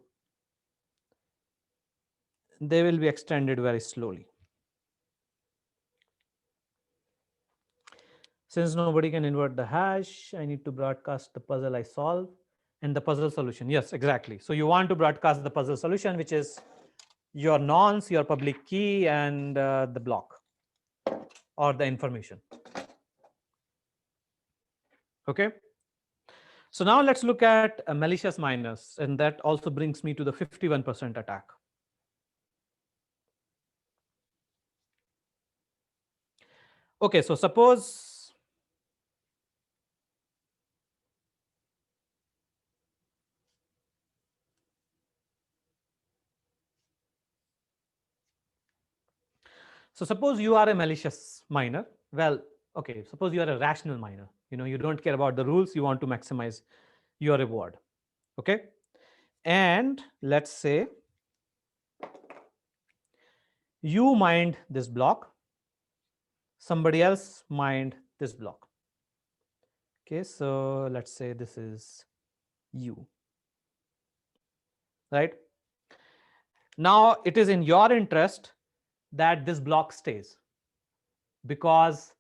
they will be extended very slowly. Since nobody can invert the hash, I need to broadcast the puzzle I solve and the puzzle solution. Yes, exactly. So you want to broadcast the puzzle solution, which is your nonce, your public key, and the block or the information. Okay. So now let's look at malicious miners, and that also brings me to the 51% attack. Okay, so suppose you are a malicious miner. Well, okay, suppose you are a rational miner. You don't care about the rules, you want to maximize your reward. Okay. And let's say you mined this block, somebody else mined this block. Okay, so let's say this is you, right? Now it is in your interest that this block stays, because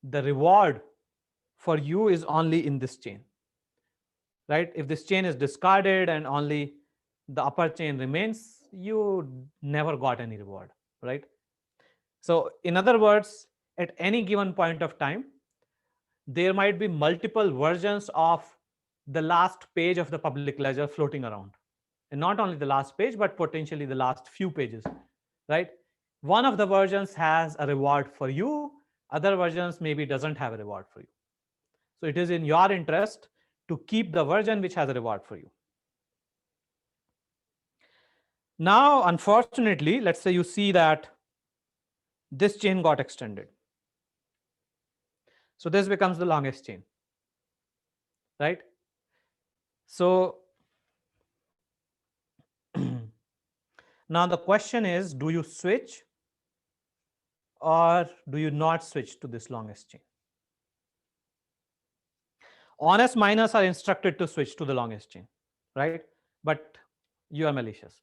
the reward for you is only in this chain, right? If this chain is discarded and only the upper chain remains, you never got any reward, right? So in other words, at any given point of time, there might be multiple versions of the last page of the public ledger floating around. And not only the last page, but potentially the last few pages, right? One of the versions has a reward for you, other versions maybe doesn't have a reward for you. So it is in your interest to keep the version which has a reward for you. Now, unfortunately, let's say you see that this chain got extended. So this becomes the longest chain, right? So now the question is, do you switch or do you not switch to this longest chain? Honest miners are instructed to switch to the longest chain, right? But you are malicious.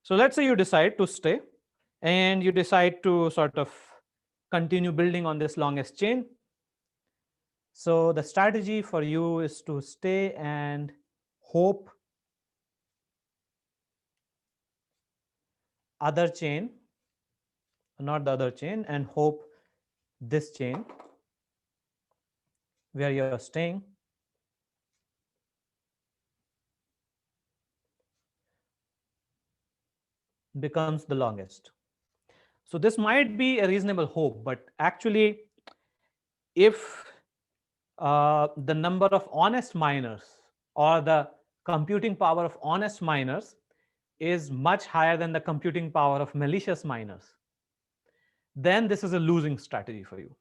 So let's say you decide to stay and you decide to sort of continue building on this longest chain. So the strategy for you is to stay and hope other chain, not the other chain, and hope this chain where you're staying becomes the longest. So this might be a reasonable hope, but actually, if the number of honest miners or the computing power of honest miners is much higher than the computing power of malicious miners, then this is a losing strategy for you.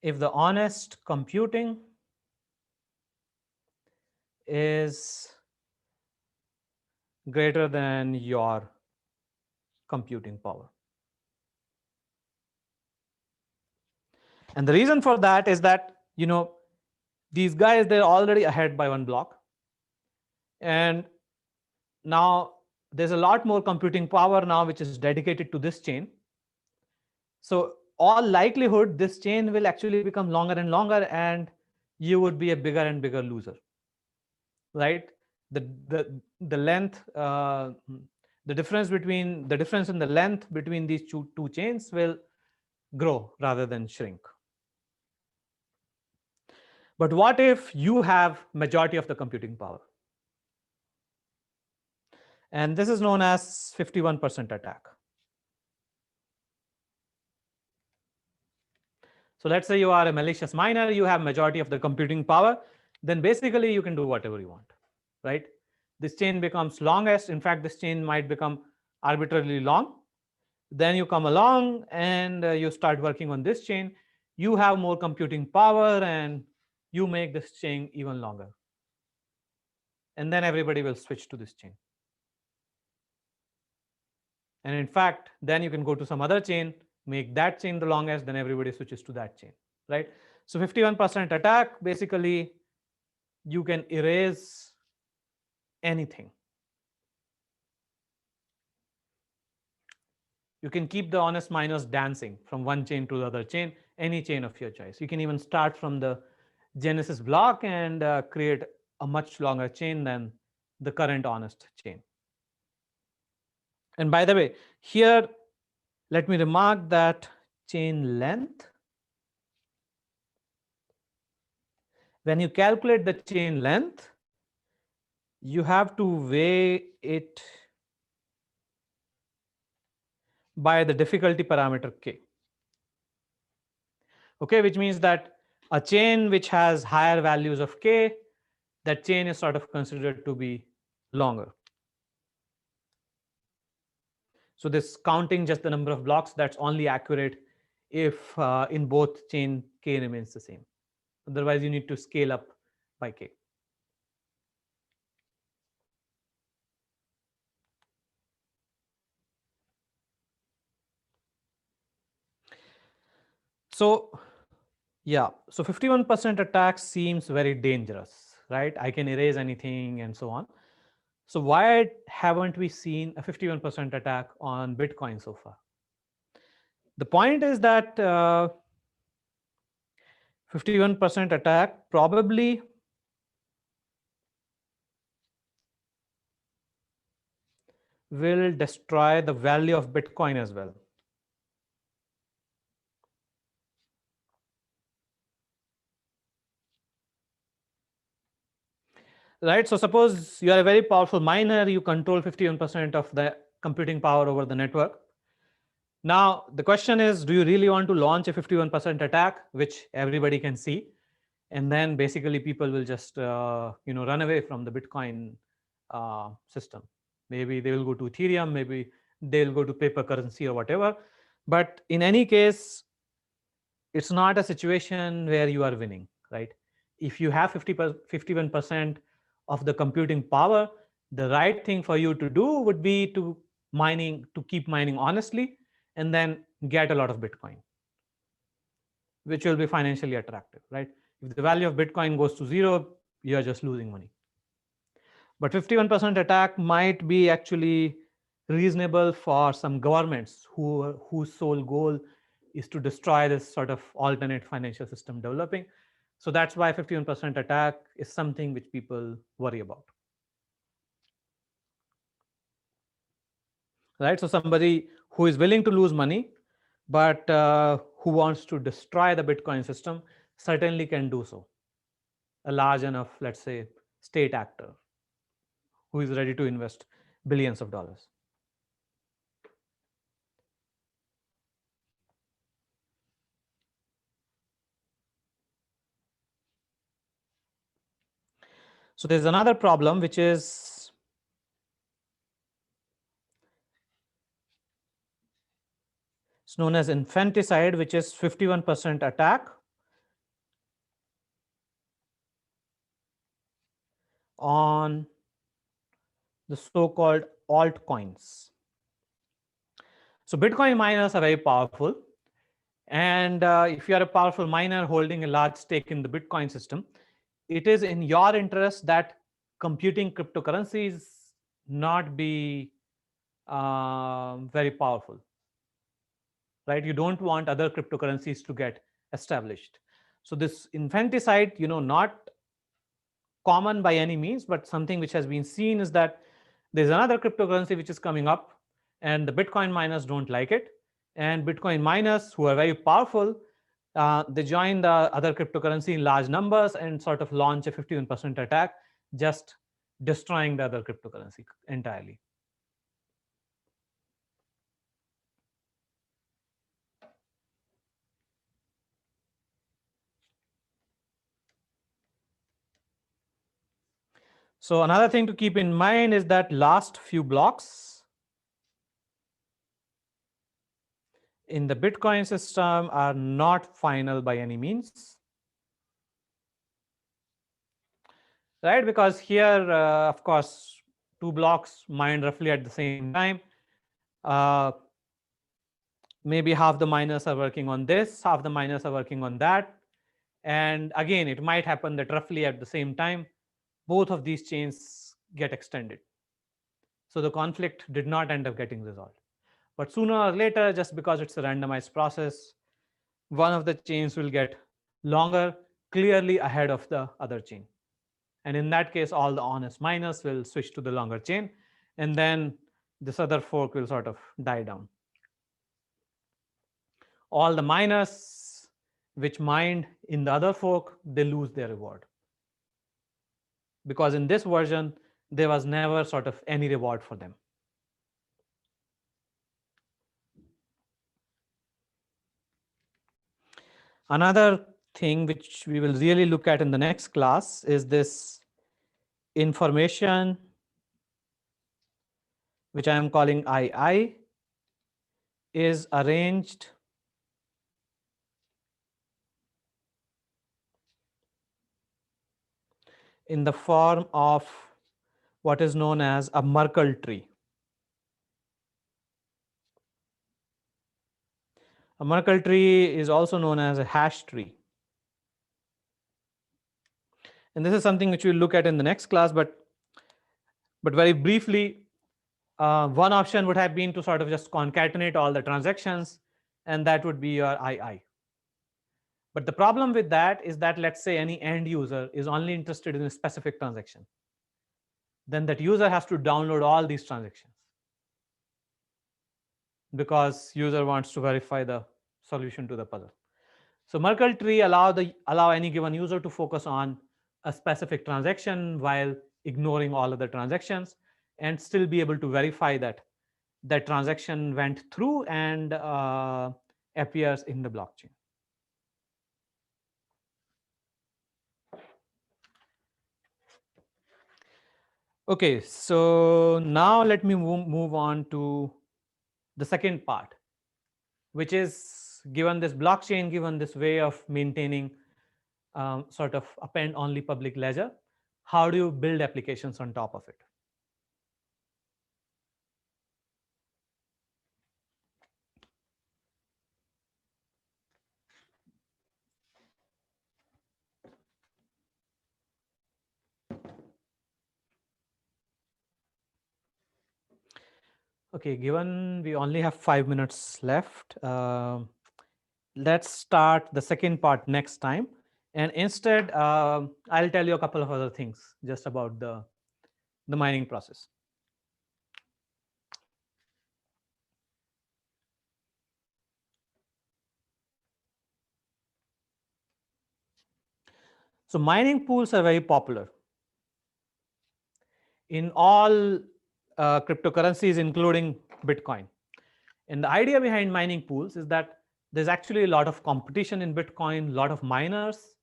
If the honest computing is greater than your computing power. And the reason for that is that, these guys, they're already ahead by one block. And now there's a lot more computing power now, which is dedicated to this chain. So all likelihood, this chain will actually become longer and longer, and you would be a bigger and bigger loser, right? The length, the difference in the length between these two chains will grow rather than shrink. But what if you have majority of the computing power? And this is known as 51% attack. So let's say you are a malicious miner, you have majority of the computing power, then basically you can do whatever you want, right? This chain becomes longest. In fact, this chain might become arbitrarily long. Then you come along and you start working on this chain. You have more computing power and you make this chain even longer. And then everybody will switch to this chain. And in fact, then you can go to some other chain, make that chain the longest, then everybody switches to that chain, right? So 51% attack, basically, you can erase anything. You can keep the honest miners dancing from one chain to the other chain, any chain of your choice. You can even start from the Genesis block and create a much longer chain than the current honest chain. And by the way, here, let me remark that chain length, when you calculate the chain length, you have to weigh it by the difficulty parameter k. Okay, which means that a chain which has higher values of k, that chain is sort of considered to be longer. So this counting just the number of blocks, that's only accurate if in both chain k remains the same. Otherwise, you need to scale up by k. So yeah, so 51% attack seems very dangerous, right? I can erase anything and so on. So why haven't we seen a 51% attack on Bitcoin so far? The point is that 51% attack probably will destroy the value of Bitcoin as well. Right? So suppose you are a very powerful miner, you control 51% of the computing power over the network. Now, the question is, do you really want to launch a 51% attack, which everybody can see? And then basically people will just run away from the Bitcoin system. Maybe they will go to Ethereum, maybe they'll go to paper currency or whatever. But in any case, it's not a situation where you are winning, right? If you have 51% of the computing power, the right thing for you to do would be to keep mining honestly, and then get a lot of Bitcoin, which will be financially attractive, right? If the value of Bitcoin goes to zero, you're just losing money. But 51% attack might be actually reasonable for some governments whose sole goal is to destroy this sort of alternate financial system developing. So that's why 51% attack is something which people worry about. Right? So somebody who is willing to lose money, but who wants to destroy the Bitcoin system certainly can do so. A large enough, let's say, state actor who is ready to invest billions of dollars. So there's another problem, which is it's known as infanticide, which is 51% attack on the so-called altcoins. So Bitcoin miners are very powerful. And if you are a powerful miner holding a large stake in the Bitcoin system, it is in your interest that computing cryptocurrencies not be very powerful, right? You don't want other cryptocurrencies to get established. So this infanticide, not common by any means, but something which has been seen is that there's another cryptocurrency which is coming up, and the Bitcoin miners don't like it. And Bitcoin miners, who are very powerful, they join the other cryptocurrency in large numbers and sort of launch a 51% attack, just destroying the other cryptocurrency entirely. So another thing to keep in mind is that last few blocks in the Bitcoin system are not final by any means. Right? Because here, of course, two blocks mined roughly at the same time. Maybe half the miners are working on this, half the miners are working on that. And again, it might happen that roughly at the same time, both of these chains get extended. So the conflict did not end up getting resolved. But sooner or later, just because it's a randomized process, one of the chains will get longer, clearly ahead of the other chain. And in that case, all the honest miners will switch to the longer chain, and then this other fork will sort of die down. All the miners which mined in the other fork, they lose their reward. Because in this version, there was never sort of any reward for them. Another thing which we will really look at in the next class is this information, which I am calling II, is arranged in the form of what is known as a Merkle tree. A Merkle tree is also known as a hash tree. And this is something which we'll look at in the next class, but very briefly, one option would have been to sort of just concatenate all the transactions, and that would be your II. But the problem with that is that, let's say any end user is only interested in a specific transaction. Then that user has to download all these transactions because user wants to verify the solution to the puzzle. So Merkle tree allow any given user to focus on a specific transaction while ignoring all other transactions and still be able to verify that that transaction went through and appears in the blockchain. Okay, so now let me move on to the second part, which is given this blockchain, given this way of maintaining sort of append only public ledger, how do you build applications on top of it? Okay, given we only have 5 minutes left, let's start the second part next time. And instead, I'll tell you a couple of other things just about the mining process. So mining pools are very popular in all cryptocurrencies, including Bitcoin. And the idea behind mining pools is that there's actually a lot of competition in Bitcoin, a lot of miners.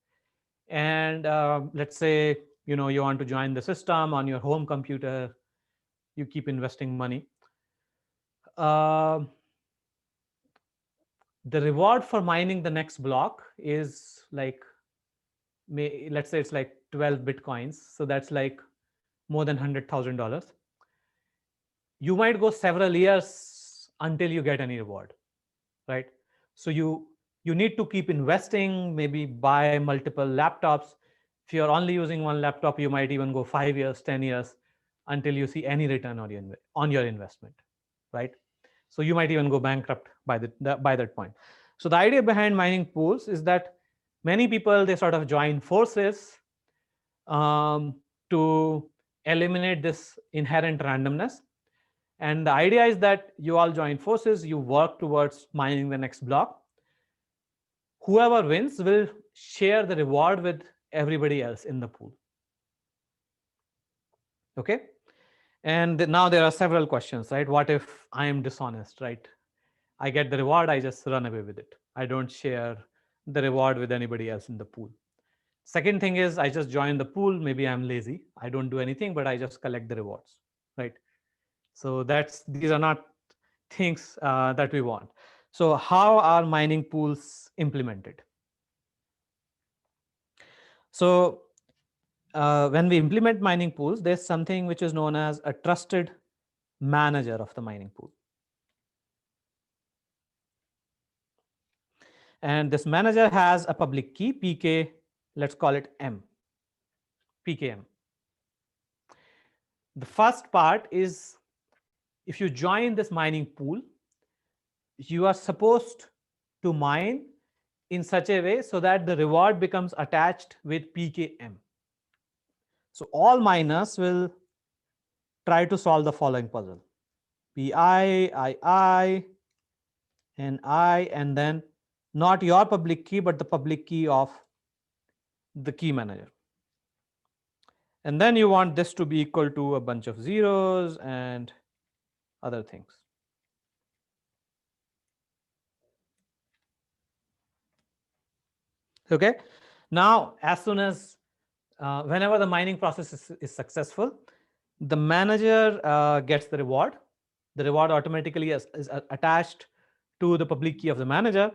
And let's say you want to join the system on your home computer, you keep investing money. The reward for mining the next block is like, let's say it's like 12 Bitcoins. So that's like more than $100,000. You might go several years until you get any reward, right? So you need to keep investing, maybe buy multiple laptops. If you're only using one laptop, you might even go 5 years, 10 years until you see any return on your investment, right? So you might even go bankrupt by that point. So the idea behind mining pools is that many people, they sort of join forces to eliminate this inherent randomness. And the idea is that you all join forces, you work towards mining the next block. Whoever wins will share the reward with everybody else in the pool. Okay. And now there are several questions, right? What if I am dishonest, right? I get the reward, I just run away with it. I don't share the reward with anybody else in the pool. Second thing is, I just join the pool. Maybe I'm lazy. I don't do anything, but I just collect the rewards, right? So these are not things that we want. So how are mining pools implemented? So when we implement mining pools, there's something which is known as a trusted manager of the mining pool. And this manager has a public key, PK, let's call it M, PKM. The first part is, if you join this mining pool, you are supposed to mine in such a way so that the reward becomes attached with PKM. So all miners will try to solve the following puzzle: PI, II, and I, and then not your public key, but the public key of the key manager. And then you want this to be equal to a bunch of zeros and other things. Okay. Now, as soon as whenever the mining process is successful, the manager gets the reward. The reward automatically is attached to the public key of the manager.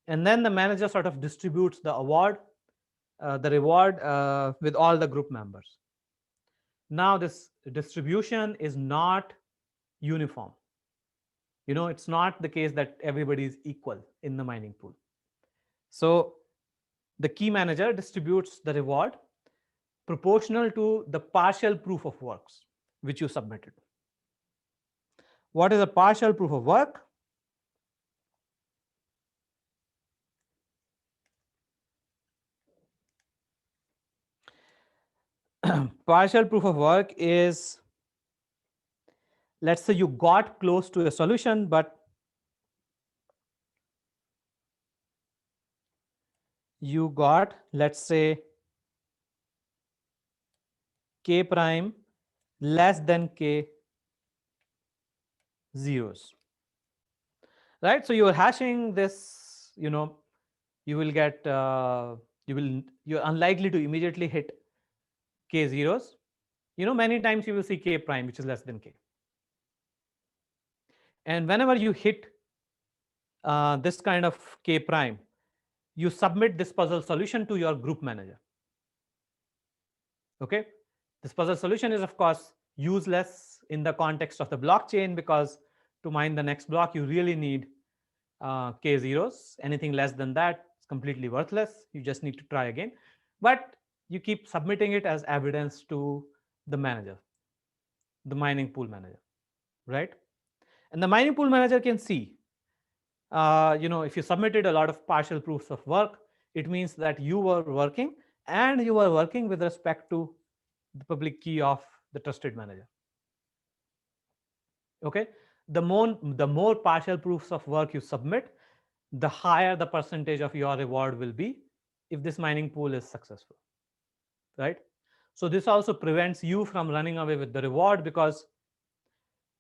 And then the manager sort of distributes the reward with all the group members. Now, this distribution is not uniform. It's not the case that everybody is equal in the mining pool. So the key manager distributes the reward proportional to the partial proof of works which you submitted. What is a partial proof of work? Partial proof of work is, let's say you got close to a solution, but you got, let's say, k prime less than k zeros, right? So you are hashing this, you will get, you're unlikely to immediately hit k zeros. Many times you will see k prime, which is less than k. And whenever you hit this kind of k prime, you submit this puzzle solution to your group manager. Okay, this puzzle solution is of course useless in the context of the blockchain, because to mine the next block you really need k zeros. Anything less than that is completely worthless. You just need to try again, but you keep submitting it as evidence to the manager, the mining pool manager, right? And the mining pool manager can see, if you submitted a lot of partial proofs of work, it means that you were working, and you were working with respect to the public key of the trusted manager. Okay, the more partial proofs of work you submit, the higher the percentage of your reward will be if this mining pool is successful, right? So this also prevents you from running away with the reward, because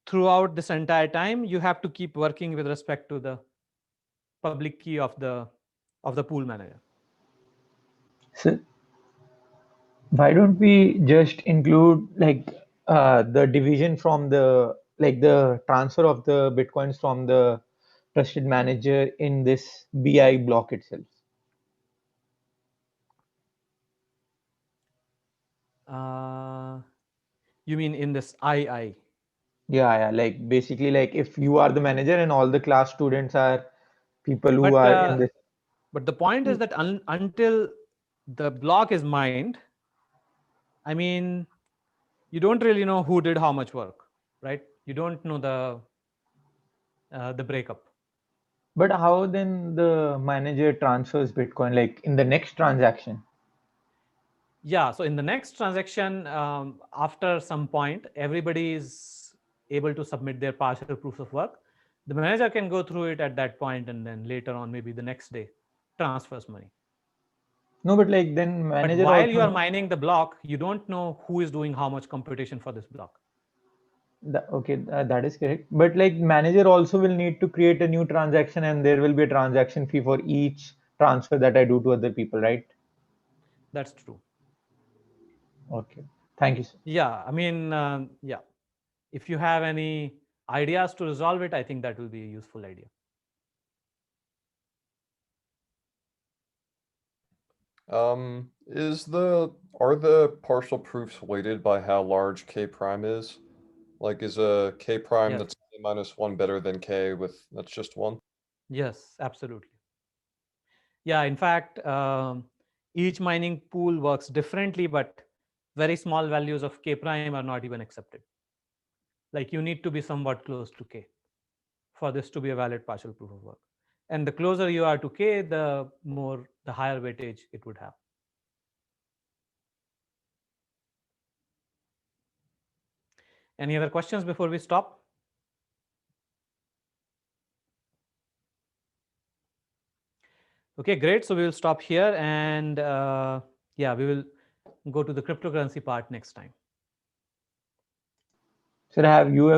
throughout this entire time you have to keep working with respect to the public key of the pool manager. So why don't we just include the division from the transfer of the bitcoins from the trusted manager in this BI block itself? You mean in this II? Yeah, like basically, like if you are the manager and all the class students are people who are in this. But the point is that until the block is mined, I mean, you don't really know who did how much work, right? You don't know the breakup. But how then the manager transfers Bitcoin, like in the next transaction? Yeah, so in the next transaction, after some point, everybody is able to submit their partial proofs of work. The manager can go through it at that point, and then later on, maybe the next day, transfers money. No, but like then manager. But while also you are mining the block, you don't know who is doing how much computation for this block. Okay, that is correct. But like manager also will need to create a new transaction, and there will be a transaction fee for each transfer that I do to other people, right? That's true. Okay, thank you, sir. Yeah, I mean, yeah. If you have any ideas to resolve it, I think that will be a useful idea. Are the partial proofs weighted by how large K prime is? Like, is a K prime Yes. that's -1 better than K that's just 1? Yes, absolutely. Yeah, in fact, each mining pool works differently, but very small values of K prime are not even accepted. Like you need to be somewhat close to K for this to be a valid partial proof of work. And the closer you are to K, the higher weightage it would have. Any other questions before we stop? Okay, great. So we will stop here, and yeah, we will go to the cryptocurrency part next time. Sir, have you